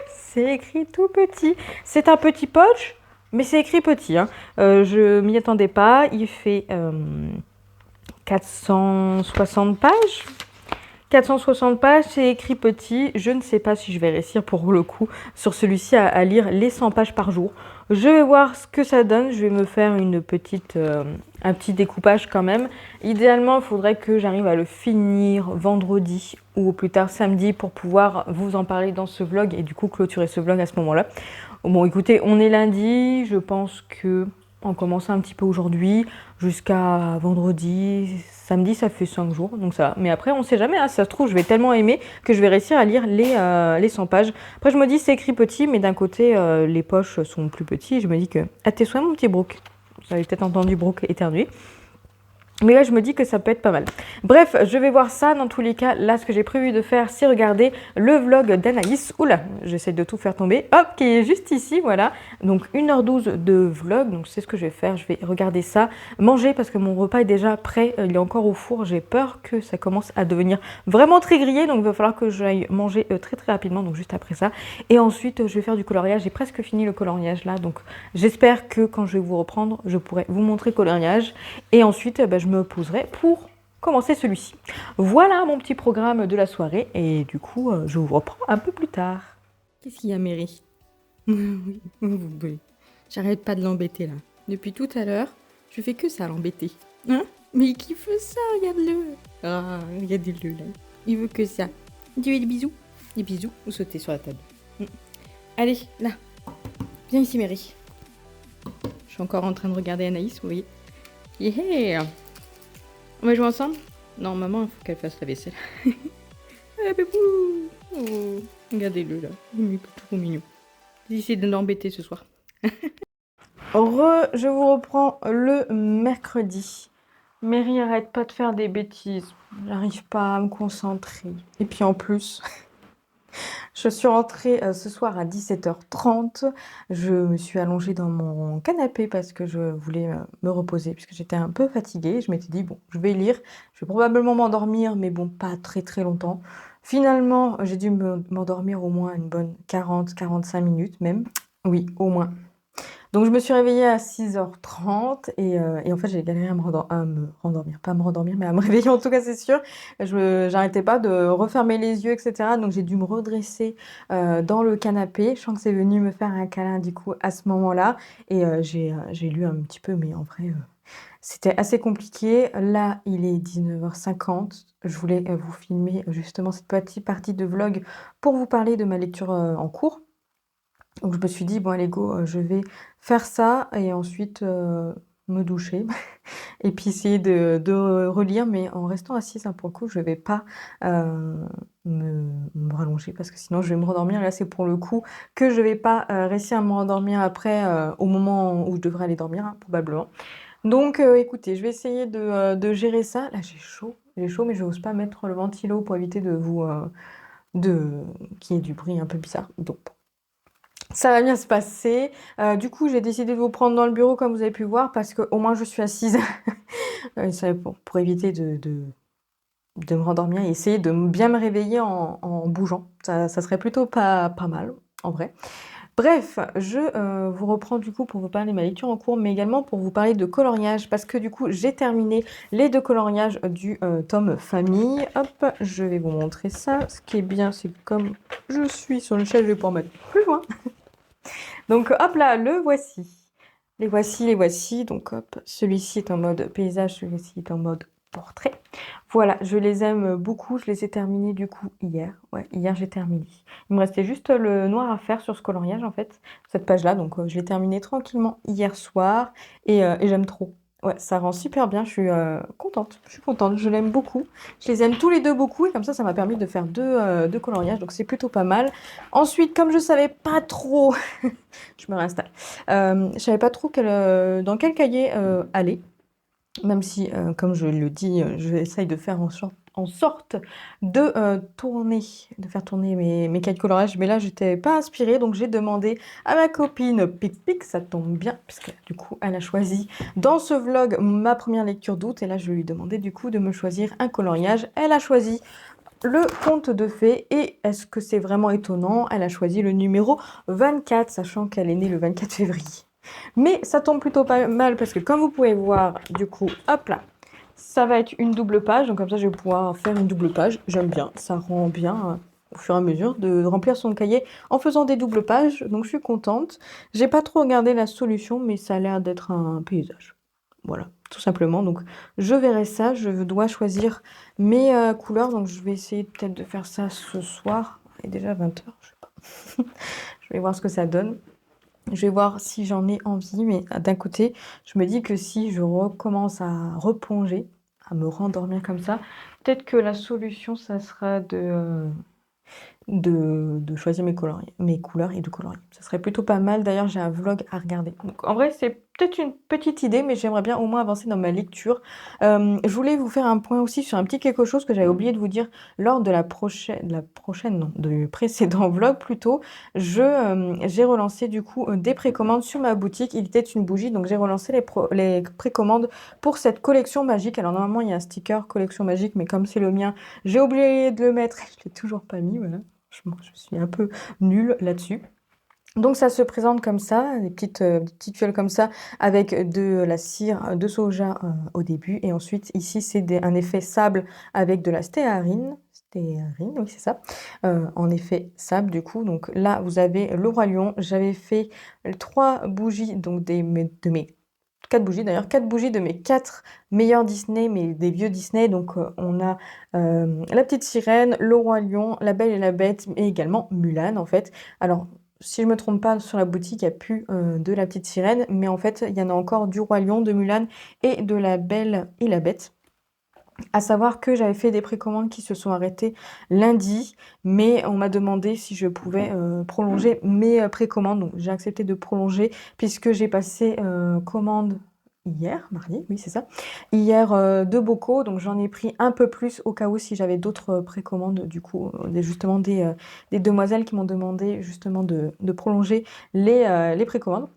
C'est écrit tout petit. C'est un petit poche, mais c'est écrit petit. Hein. Je m'y attendais pas. Il fait 460 pages. 460 pages, c'est écrit petit. Je ne sais pas si je vais réussir pour le coup sur celui-ci à lire les 100 pages par jour. Je vais voir ce que ça donne. Je vais me faire un petit découpage quand même. Idéalement, il faudrait que j'arrive à le finir vendredi ou au plus tard samedi pour pouvoir vous en parler dans ce vlog et du coup clôturer ce vlog à ce moment-là. Bon, écoutez, on est lundi. Je pense que on commence un petit peu aujourd'hui jusqu'à vendredi, samedi, ça fait 5 jours, donc ça va. Mais après, on sait jamais, hein, ça se trouve, je vais tellement aimer que je vais réussir à lire les 100 pages. Après, je me dis, c'est écrit petit, mais d'un côté, les poches sont plus petits. Je me dis que, à tes soins, mon petit Brooke. Vous avez peut-être entendu Brooke éternuer. Mais là, je me dis que ça peut être pas mal. Bref, je vais voir ça. Dans tous les cas, là, ce que j'ai prévu de faire, c'est regarder le vlog d'Anaïs. Oula, j'essaie de tout faire tomber. Hop, qui est juste ici, voilà. Donc, 1h12 de vlog. Donc, c'est ce que je vais faire. Je vais regarder ça, manger parce que mon repas est déjà prêt. Il est encore au four. J'ai peur que ça commence à devenir vraiment très grillé. Donc, il va falloir que j'aille manger très, très rapidement. Donc, juste après ça. Et ensuite, je vais faire du coloriage. J'ai presque fini le coloriage là. Donc, j'espère que quand je vais vous reprendre, je pourrai vous montrer le coloriage. Et ensuite, je me poserai pour commencer celui-ci. Voilà mon petit programme de la soirée et du coup, je vous reprends un peu plus tard. Qu'est-ce qu'il y a, Mary? Oui, oui. J'arrête pas de l'embêter là. Depuis tout à l'heure, je fais que ça l'embêter. Hein? Mais il kiffe ça, regarde-le. Ah, regardez-le là. Il veut que ça. Tu veux des bisous? Des bisous ou sauter sur la table? Allez, là. Viens ici, Mary. Je suis encore en train de regarder Anaïs, vous voyez. Yeah! On va jouer ensemble? Non, maman, il faut qu'elle fasse la vaisselle. Ah, bébou! Oh, regardez-le là, il est trop mignon. J'essaie de l'embêter ce soir. Je vous reprends le mercredi. Mary, arrête pas de faire des bêtises. J'arrive pas à me concentrer. Et puis en plus, je suis rentrée ce soir à 17h30. Je me suis allongée dans mon canapé parce que je voulais me reposer puisque j'étais un peu fatiguée. Je m'étais dit, bon, je vais lire. Je vais probablement m'endormir, mais bon, pas très très longtemps. Finalement, j'ai dû m'endormir au moins une bonne 40-45 minutes même. Oui, au moins. Donc je me suis réveillée à 6h30 et en fait j'ai galéré à me rendormir, pas à me rendormir mais à me réveiller en tout cas c'est sûr. J'arrêtais pas de refermer les yeux etc. Donc j'ai dû me redresser dans le canapé. Je sens que c'est venu me faire un câlin du coup à ce moment-là et j'ai lu un petit peu mais en vrai c'était assez compliqué. Là il est 19h50. Je voulais vous filmer justement cette petite partie de vlog pour vous parler de ma lecture en cours. Donc je me suis dit: «Bon allez go, je vais faire ça et ensuite, me doucher et puis essayer de relire, mais en restant assise, hein, pour le coup, je vais pas, heu, me rallonger parce que sinon je vais me rendormir. Là, c'est pour le coup que je vais pas, réussir à me rendormir après, au moment où je devrais aller dormir, hein, probablement. Donc écoutez, je vais essayer de gérer ça. Là, j'ai chaud, mais j'ose pas mettre le ventilo pour éviter de qu'il y ait du bruit un peu bizarre. Donc ça va bien se passer. Du coup, j'ai décidé de vous prendre dans le bureau comme vous avez pu voir parce qu'au moins je suis assise. Ça pour éviter de me rendormir et essayer de bien me réveiller en bougeant. Ça serait plutôt pas mal, en vrai. Bref, je, vous reprends du coup pour vous parler de ma lecture en cours, mais également pour vous parler de coloriage parce que du coup, j'ai terminé les 2 coloriages du, tome famille. Hop, je vais vous montrer ça. Ce qui est bien, c'est que comme je suis sur une chaise, je vais pouvoir mettre plus loin. Donc hop là, le voici. Les voici, les voici. Donc hop, celui-ci est en mode paysage, celui-ci est en mode portrait. Voilà, je les aime beaucoup. Je les ai terminés du coup hier. Ouais, hier j'ai terminé. Il me restait juste le noir à faire sur ce coloriage en fait, cette page-là. Donc je l'ai terminé tranquillement hier soir et j'aime trop. Ouais, ça rend super bien. Je suis contente. Je suis contente. Je l'aime beaucoup. Je les aime tous les deux beaucoup et comme ça m'a permis de faire deux coloriages. Donc c'est plutôt pas mal. Ensuite, comme je savais pas trop je me réinstalle. Je savais pas trop dans quel cahier aller, même si, comme je le dis, je essaye de faire en sorte de faire tourner mes cahiers de coloriage. Mais là, j'étais pas inspirée, donc j'ai demandé à ma copine Pic Pic, ça tombe bien, puisque du coup, elle a choisi dans ce vlog ma première lecture d'août. Et là, je lui ai demandé du coup de me choisir un coloriage. Elle a choisi le conte de fées et est-ce que c'est vraiment étonnant? Elle a choisi le numéro 24, sachant qu'elle est née le 24 février. Mais ça tombe plutôt pas mal parce que comme vous pouvez voir, du coup, hop là, ça va être une double page. Donc comme ça, je vais pouvoir faire une double page. J'aime bien, ça rend bien au fur et à mesure de remplir son cahier en faisant des doubles pages. Donc je suis contente. J'ai pas trop regardé la solution, mais ça a l'air d'être un paysage. Voilà, tout simplement. Donc je verrai ça. Je dois choisir mes couleurs. Donc je vais essayer peut-être de faire ça ce soir. Il est déjà 20h, je sais pas. Je vais voir ce que ça donne. Je vais voir si j'en ai envie, mais d'un côté, je me dis que si je recommence à replonger, à me rendormir comme ça, peut-être que la solution, ça sera de choisir mes couleurs et de colorier. Ça serait plutôt pas mal. D'ailleurs, j'ai un vlog à regarder. Donc, en vrai, c'est peut-être une petite idée, mais j'aimerais bien au moins avancer dans ma lecture. Je voulais vous faire un point aussi sur un petit quelque chose que j'avais oublié de vous dire lors non, du précédent vlog plutôt. J'ai relancé du coup des précommandes sur ma boutique. Il était une bougie, donc j'ai relancé les précommandes pour cette collection magique. Alors normalement, il y a un sticker collection magique, mais comme c'est le mien, j'ai oublié de le mettre. Je l'ai toujours pas mis, voilà. Je suis un peu nulle là-dessus. Donc ça se présente comme ça, des petites fioles comme ça, avec de la cire de soja au début. Et ensuite, ici, c'est un effet sable avec de la stéarine. Stéarine, oui, c'est ça. En effet sable, du coup. Donc là, vous avez le roi lion. J'avais fait 3 bougies, donc de mes 4 bougies d'ailleurs, 4 bougies de mes 4 meilleurs Disney, mais des vieux Disney. Donc on a La Petite Sirène, Le Roi Lion, La Belle et la Bête, et également Mulan en fait. Alors si je me trompe pas, sur la boutique, il n'y a plus de La Petite Sirène, mais en fait il y en a encore du Roi Lion, de Mulan et de La Belle et la Bête. À savoir que j'avais fait des précommandes qui se sont arrêtées lundi, mais on m'a demandé si je pouvais prolonger mes précommandes. Donc j'ai accepté de prolonger puisque j'ai passé commande hier, mardi, oui c'est ça, hier de bocaux. Donc j'en ai pris un peu plus au cas où si j'avais d'autres précommandes. Du coup, justement des demoiselles qui m'ont demandé justement de prolonger les précommandes.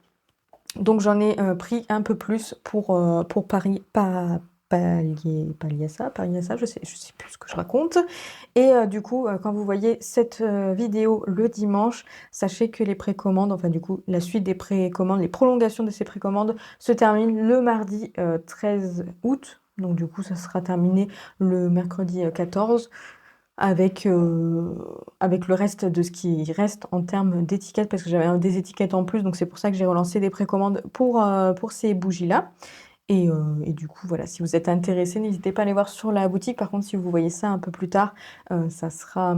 Donc j'en ai pris un peu plus pour Paris, pallier à ça, je sais plus ce que je raconte. Et du coup, quand vous voyez cette vidéo le dimanche, sachez que les précommandes, enfin du coup, la suite des précommandes, les prolongations de ces précommandes se terminent le mardi 13 août. Donc du coup, ça sera terminé le mercredi 14 avec le reste de ce qui reste en termes d'étiquettes, parce que j'avais des étiquettes en plus, donc c'est pour ça que j'ai relancé des précommandes pour ces bougies-là. Et du coup, voilà, si vous êtes intéressé, n'hésitez pas à aller voir sur la boutique. Par contre, si vous voyez ça un peu plus tard, ça sera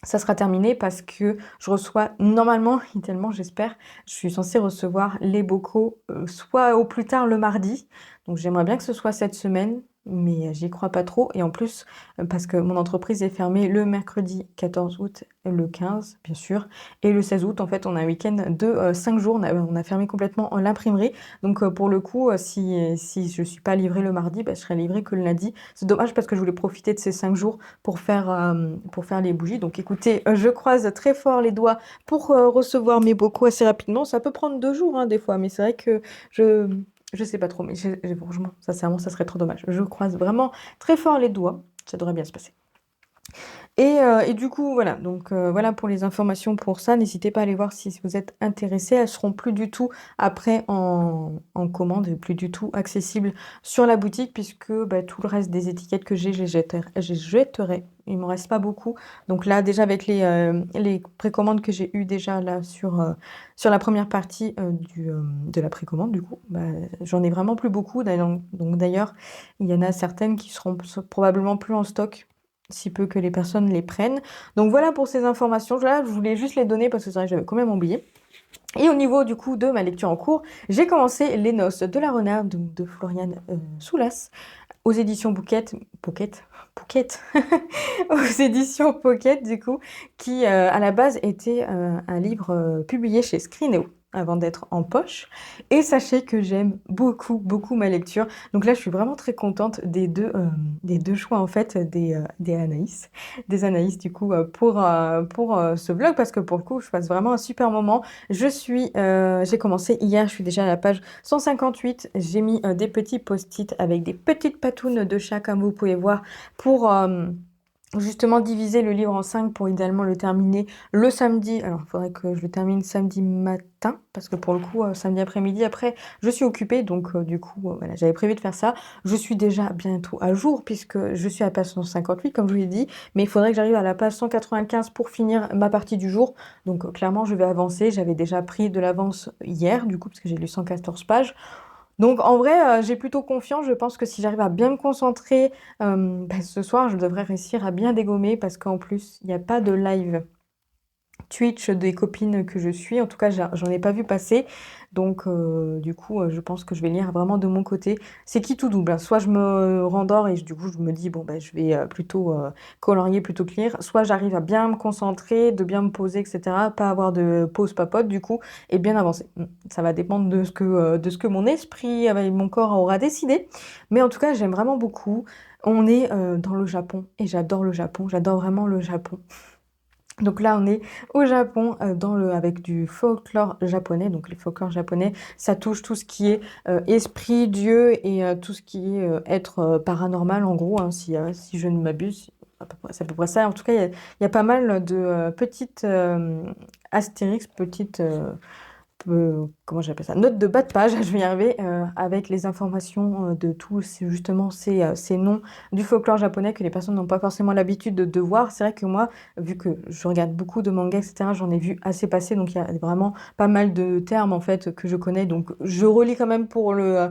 ça sera terminé parce que je reçois normalement, idéalement, j'espère, je suis censée recevoir les bocaux soit au plus tard le mardi. Donc j'aimerais bien que ce soit cette semaine, mais j'y crois pas trop. Et en plus, parce que mon entreprise est fermée le mercredi 14 août, le 15, bien sûr, et le 16 août, en fait, on a un week-end de 5 jours. On a fermé complètement l'imprimerie. Donc pour le coup, si je suis pas livrée le mardi, bah, je serai livrée que le lundi. C'est dommage parce que je voulais profiter de ces 5 jours pour faire les bougies. Donc écoutez, je croise très fort les doigts pour recevoir mes bocaux assez rapidement. Ça peut prendre 2 jours hein, des fois, mais c'est vrai que je je sais pas trop, mais franchement, sincèrement, ça serait trop dommage. Je croise vraiment très fort les doigts. Ça devrait bien se passer. Et du coup, voilà. Donc voilà pour les informations pour ça. N'hésitez pas à aller voir si vous êtes intéressés. Elles seront plus du tout après en commande, et plus du tout accessibles sur la boutique puisque bah, tout le reste des étiquettes que j'ai, je les jetterai. Il m'en reste pas beaucoup. Donc là, déjà avec les précommandes que j'ai eues déjà là sur la première partie de la précommande, du coup, bah, j'en ai vraiment plus beaucoup. Donc d'ailleurs, il y en a certaines qui seront probablement plus en stock si peu que les personnes les prennent. Donc voilà pour ces informations. Là, je voulais juste les donner parce que c'est vrai que j'avais quand même oublié. Et au niveau du coup de ma lecture en cours, j'ai commencé Les Noces de la Renarde de Floriane Soulas aux éditions Pocket, aux éditions Pocket du coup, qui à la base était un livre publié chez Scrinéo avant d'être en poche. Et sachez que j'aime beaucoup, beaucoup ma lecture. Donc là, je suis vraiment très contente des deux choix en fait des Anaïs du coup pour ce vlog parce que pour le coup, je passe vraiment un super moment. J'ai commencé hier, je suis déjà à la page 158. J'ai mis des petits post-it avec des petites patounes de chat comme vous pouvez voir pour justement diviser le livre en 5 pour idéalement le terminer le samedi. Alors il faudrait que je le termine samedi matin parce que pour le coup samedi après-midi après je suis occupée donc du coup voilà j'avais prévu de faire ça. Je suis déjà bientôt à jour puisque je suis à la page 158 comme je vous l'ai dit, mais il faudrait que j'arrive à la page 195 pour finir ma partie du jour. Donc clairement je vais avancer. J'avais déjà pris de l'avance hier du coup parce que j'ai lu 114 pages. Donc en vrai, j'ai plutôt confiance. Je pense que si j'arrive à bien me concentrer bah, ce soir, je devrais réussir à bien dégommer parce qu'en plus, il n'y a pas de live Twitch des copines que je suis. En tout cas, j'en ai pas vu passer. Donc, du coup, je pense que je vais lire vraiment de mon côté. C'est qui tout double, hein. Soit je me rendors et du coup, je me dis, bon, ben, je vais plutôt colorier plutôt que lire. Soit j'arrive à bien me concentrer, de bien me poser, etc. Pas avoir de pause papote, du coup, et bien avancer. Ça va dépendre de ce que mon esprit, avec mon corps aura décidé. Mais en tout cas, j'aime vraiment beaucoup. On est dans le Japon et j'adore le Japon. J'adore vraiment le Japon. Donc là, on est au Japon avec du folklore japonais. Donc les folklores japonais, ça touche tout ce qui est esprit, Dieu et tout ce qui est être paranormal en gros, hein, si je ne m'abuse. C'est à peu près ça. En tout cas, il y a pas mal de petites astérix, petites comment j'appelle ça? Note de bas de page, je vais y arriver, avec les informations de tous justement ces noms du folklore japonais que les personnes n'ont pas forcément l'habitude de voir. C'est vrai que moi, vu que je regarde beaucoup de mangas, etc., j'en ai vu assez passer, donc il y a vraiment pas mal de termes en fait que je connais. Donc je relis quand même pour le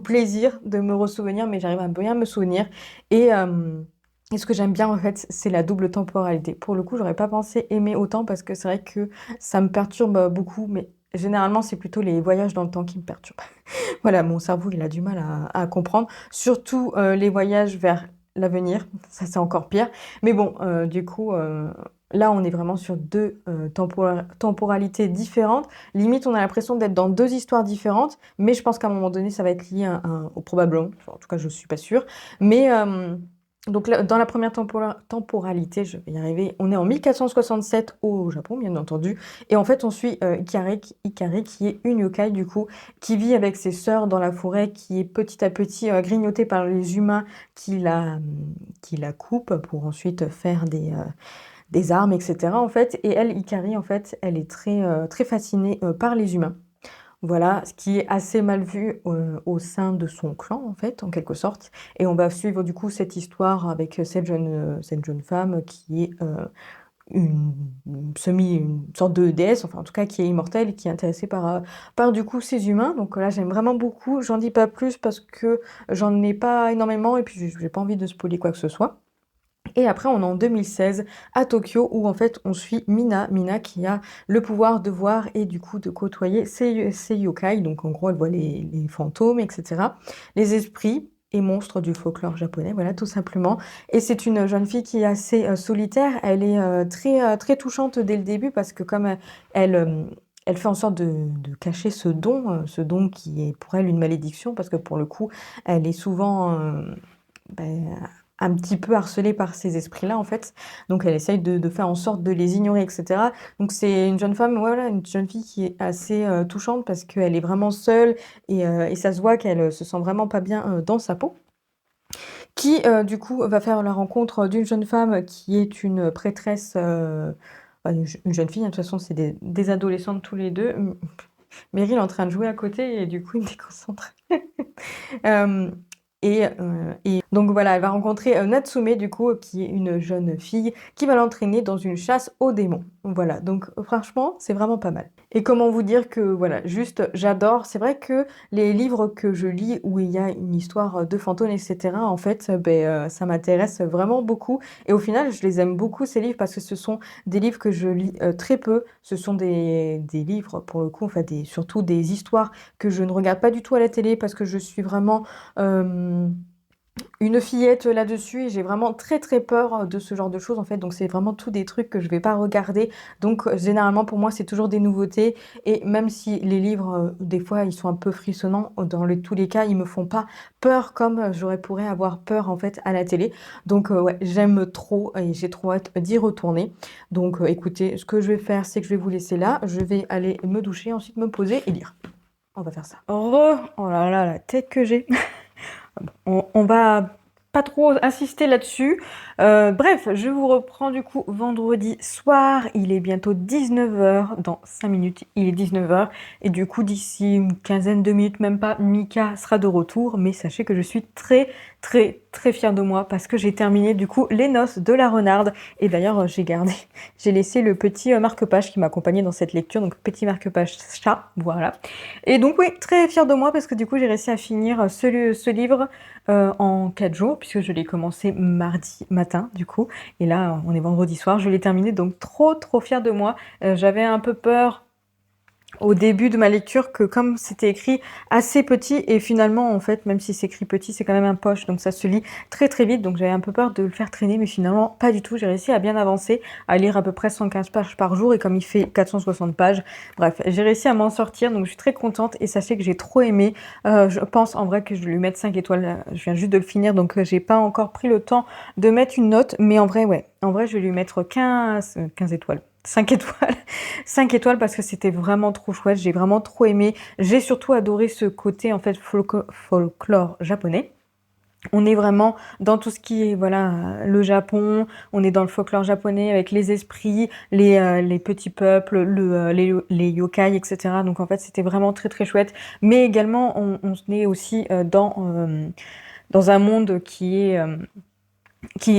plaisir de me ressouvenir, mais j'arrive à bien me souvenir. Et ce que j'aime bien en fait, c'est la double temporalité. Pour le coup, j'aurais pas pensé aimer autant parce que c'est vrai que ça me perturbe beaucoup, mais généralement, c'est plutôt les voyages dans le temps qui me perturbent. Voilà, mon cerveau, il a du mal à comprendre. Surtout les voyages vers l'avenir, ça c'est encore pire. Mais bon, du coup, là, on est vraiment sur deux temporalités différentes. Limite, on a l'impression d'être dans deux histoires différentes, mais je pense qu'à un moment donné, ça va être lié au probablement. Enfin, en tout cas, je suis pas sûre. Mais donc là, dans la première temporalité, je vais y arriver, on est en 1467 au Japon, bien entendu. Et en fait, on suit Ikari, qui est une yokai, du coup, qui vit avec ses sœurs dans la forêt, qui est petit à petit grignotée par les humains qui la coupent pour ensuite faire des armes, etc. En fait, et elle, Ikari, en fait, elle est très fascinée par les humains. Voilà, ce qui est assez mal vu au sein de son clan, en fait, en quelque sorte. Et on va suivre du coup cette histoire avec cette jeune femme qui est une, une sorte de déesse, enfin en tout cas qui est immortelle et qui est intéressée par du coup ces humains. Donc là, j'aime vraiment beaucoup. J'en dis pas plus parce que j'en ai pas énormément et puis j'ai pas envie de spoiler quoi que ce soit. Et après, on est en 2016 à Tokyo où en fait on suit Mina qui a le pouvoir de voir et du coup de côtoyer ces yokai. Donc en gros, elle voit les fantômes, etc. Les esprits et monstres du folklore japonais, voilà, tout simplement. Et c'est une jeune fille qui est assez solitaire. Elle est très touchante dès le début parce que comme elle, elle fait en sorte de cacher ce don qui est pour elle une malédiction parce que pour le coup, elle est souvent ben, un petit peu harcelée par ces esprits-là, en fait. Donc, elle essaye de faire en sorte de les ignorer, etc. Donc, c'est une jeune femme, voilà, une jeune fille qui est assez touchante parce qu'elle est vraiment seule et ça se voit qu'elle se sent vraiment pas bien dans sa peau. Qui, du coup, va faire la rencontre d'une jeune femme qui est une prêtresse, une jeune fille, hein, de toute façon, c'est des adolescentes tous les deux. Meryl est en train de jouer à côté et du coup, il me déconcentre. Euh, et donc voilà, elle va rencontrer Natsume, du coup, qui est une jeune fille qui va l'entraîner dans une chasse aux démons. Voilà, donc franchement, c'est vraiment pas mal. Et comment vous dire que, voilà, juste, j'adore. C'est vrai que les livres que je lis où il y a une histoire de fantômes, etc., en fait, ça m'intéresse vraiment beaucoup. Et au final, je les aime beaucoup, ces livres, parce que ce sont des livres que je lis très peu. Ce sont des livres, pour le coup, enfin, surtout des histoires que je ne regarde pas du tout à la télé parce que je suis vraiment une fillette là-dessus et j'ai vraiment très peur de ce genre de choses en fait. Donc c'est vraiment tout des trucs que je vais pas regarder. Donc généralement pour moi c'est toujours des nouveautés et même si les livres des fois ils sont un peu frissonnants, dans tous les cas ils me font pas peur comme j'aurais pourrais avoir peur en fait à la télé. Donc ouais, j'aime trop et j'ai trop hâte d'y retourner. Donc écoutez, ce que je vais faire c'est que je vais vous laisser là. Je vais aller me doucher, ensuite me poser et lire. On va faire ça. Oh là là, la tête que j'ai. On va pas trop insister là-dessus. Bref, je vous reprends du coup vendredi soir. Il est bientôt 19h. Dans 5 minutes, il est 19h. Et du coup, d'ici une quinzaine de minutes, même pas, Mika sera de retour. Mais sachez que je suis très fière de moi parce que j'ai terminé du coup les noces de la renarde. Et d'ailleurs, j'ai laissé le petit marque-page qui m'accompagnait dans cette lecture. Donc, petit marque-page chat, voilà. Et donc, oui, très fière de moi parce que du coup, j'ai réussi à finir ce livre en 4 jours, puisque je l'ai commencé mardi matin, du coup. Et là, on est vendredi soir, je l'ai terminé, donc trop fière de moi. J'avais un peu peur au début de ma lecture que comme c'était écrit assez petit et finalement en fait même si c'est écrit petit c'est quand même un poche donc ça se lit très vite donc j'avais un peu peur de le faire traîner mais finalement pas du tout, j'ai réussi à bien avancer, à lire à peu près 115 pages par jour et comme il fait 460 pages, bref j'ai réussi à m'en sortir donc je suis très contente et sachez que j'ai trop aimé. Je pense en vrai que je vais lui mettre 5 étoiles, je viens juste de le finir donc j'ai pas encore pris le temps de mettre une note mais en vrai ouais, en vrai je vais lui mettre 15 étoiles. 5 étoiles. 5 étoiles parce que c'était vraiment trop chouette, j'ai vraiment trop aimé. J'ai surtout adoré ce côté en fait folklore japonais. On est vraiment dans tout ce qui est voilà le Japon, on est dans le folklore japonais avec les esprits, les petits peuples, les yokai, etc. Donc en fait c'était vraiment très chouette. Mais également on est aussi dans un monde qui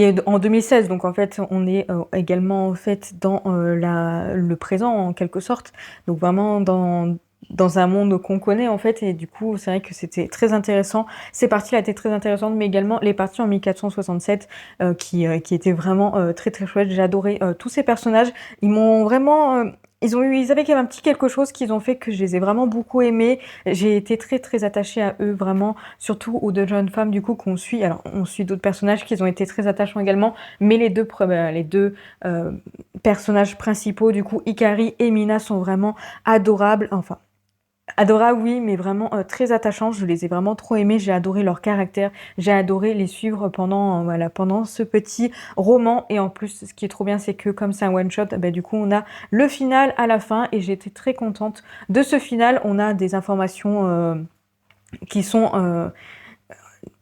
est en 2016, donc en fait on est également en fait dans le présent en quelque sorte, donc vraiment dans un monde qu'on connaît en fait et du coup c'est vrai que c'était très intéressant. Ces parties-là étaient très intéressantes mais également les parties en 1467 qui étaient vraiment très chouettes. J'ai adoré tous ces personnages, ils m'ont vraiment ils avaient quand même un petit quelque chose qu'ils ont fait que je les ai vraiment beaucoup aimés. J'ai été très attachée à eux vraiment, surtout aux deux jeunes femmes du coup qu'on suit. Alors on suit d'autres personnages qui ont été très attachants également, mais les deux personnages principaux du coup Ikari et Mina sont vraiment adorables. Enfin adorable, oui, mais vraiment très attachants. Je les ai vraiment trop aimés. J'ai adoré leur caractère. J'ai adoré les suivre pendant ce petit roman. Et en plus, ce qui est trop bien, c'est que comme c'est un one shot, bah, du coup, on a le final à la fin. Et j'ai été très contente de ce final. On a des informations qui sont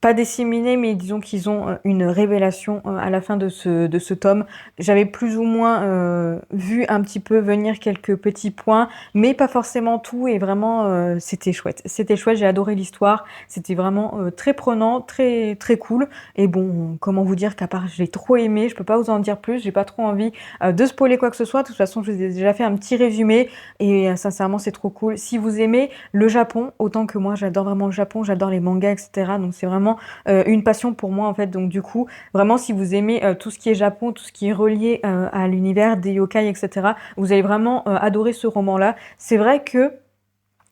pas disséminés, mais disons qu'ils ont une révélation à la fin de ce tome. J'avais plus ou moins vu un petit peu venir quelques petits points, mais pas forcément tout, et vraiment c'était chouette. C'était chouette, j'ai adoré l'histoire, c'était vraiment très prenant, très cool, et bon, comment vous dire qu'à part je l'ai trop aimé, je peux pas vous en dire plus, j'ai pas trop envie de spoiler quoi que ce soit, de toute façon je vous ai déjà fait un petit résumé, et sincèrement c'est trop cool. Si vous aimez le Japon, autant que moi j'adore vraiment le Japon, j'adore les mangas, etc., donc c'est vraiment vraiment une passion pour moi en fait. Donc du coup, vraiment si vous aimez tout ce qui est Japon, tout ce qui est relié à l'univers des yokai, etc., vous allez vraiment adorer ce roman-là. C'est vrai que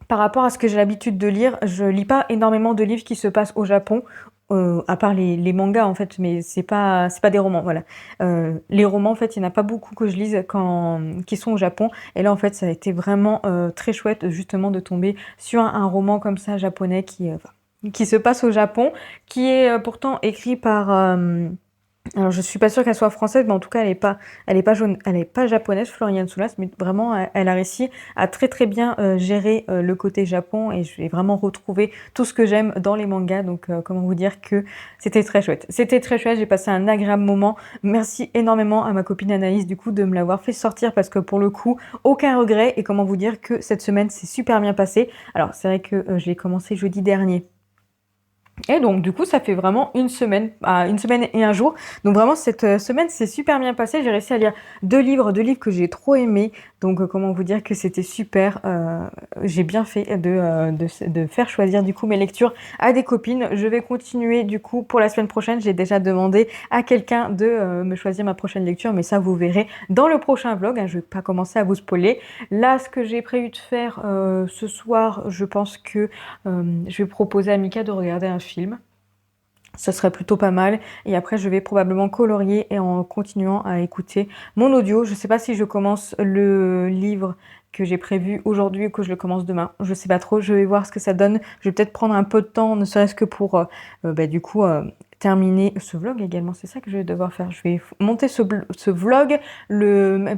par rapport à ce que j'ai l'habitude de lire, je lis pas énormément de livres qui se passent au Japon, à part les mangas en fait, mais c'est pas des romans, voilà. Les romans en fait, il y en a pas beaucoup que je lise qui sont au Japon. Et là en fait, ça a été vraiment très chouette justement de tomber sur un roman comme ça japonais qui se passe au Japon, qui est pourtant écrit par alors je suis pas sûre qu'elle soit française, mais en tout cas elle est pas japonaise, Floriane Soulas, mais vraiment elle a réussi à très très bien gérer le côté Japon et je vais vraiment retrouver tout ce que j'aime dans les mangas. Donc comment vous dire que c'était très chouette. C'était très chouette, j'ai passé un agréable moment. Merci énormément à ma copine Anaïs du coup de me l'avoir fait sortir parce que pour le coup aucun regret et comment vous dire que cette semaine s'est super bien passée. Alors c'est vrai que je l'ai commencé jeudi dernier. Et donc du coup ça fait vraiment une semaine et un jour. Donc vraiment cette semaine s'est super bien passée. J'ai réussi à lire deux livres que j'ai trop aimés. Donc comment vous dire que c'était super. J'ai bien fait de faire choisir du coup mes lectures à des copines. Je vais continuer du coup pour la semaine prochaine. J'ai déjà demandé à quelqu'un de me choisir ma prochaine lecture, mais ça vous verrez dans le prochain vlog. Hein. Je vais pas commencer à vous spoiler. Là ce que j'ai prévu de faire ce soir, je pense que je vais proposer à Mika de regarder un film. Ça serait plutôt pas mal. Et après, je vais probablement colorier et en continuant à écouter mon audio. Je sais pas si je commence le livre que j'ai prévu aujourd'hui ou que je le commence demain. Je sais pas trop. Je vais voir ce que ça donne. Je vais peut-être prendre un peu de temps, ne serait-ce que pour du coup terminer ce vlog également. C'est ça que je vais devoir faire. Je vais monter ce vlog, le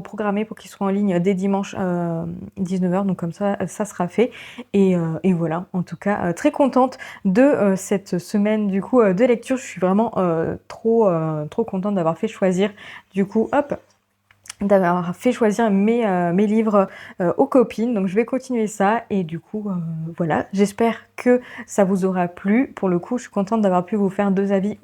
programmer pour qu'il soit en ligne dès dimanche 19h. Donc comme ça sera fait. Et voilà. En tout cas, très contente de cette semaine du coup de lecture. Je suis vraiment trop contente d'avoir fait choisir du coup d'avoir fait choisir mes livres aux copines. Donc je vais continuer ça et du coup voilà, j'espère que ça vous aura plu. Pour le coup, je suis contente d'avoir pu vous faire deux avis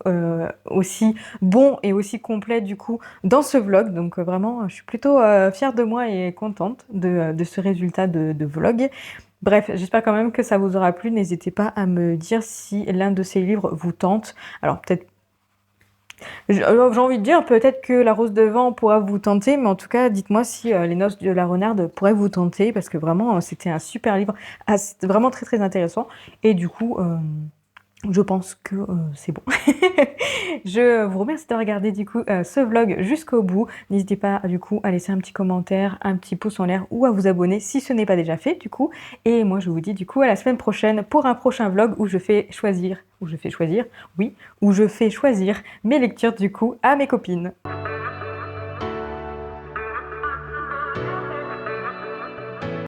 aussi bons et aussi complets du coup dans ce vlog. Donc vraiment, je suis plutôt fière de moi et contente de ce résultat de vlog. Bref, j'espère quand même que ça vous aura plu. N'hésitez pas à me dire si l'un de ces livres vous tente. Alors peut-être j'ai envie de dire peut-être que La Rose de Vent pourra vous tenter, mais en tout cas, dites-moi si Les Noces de la Renarde pourraient vous tenter, parce que vraiment, c'était un super livre, c'était vraiment très très intéressant. Et du coup, je pense que c'est bon. Je vous remercie de regarder du coup ce vlog jusqu'au bout. N'hésitez pas du coup à laisser un petit commentaire, un petit pouce en l'air ou à vous abonner si ce n'est pas déjà fait du coup. Et moi je vous dis du coup à la semaine prochaine pour un prochain vlog où je fais choisir, oui, où je fais choisir mes lectures du coup à mes copines.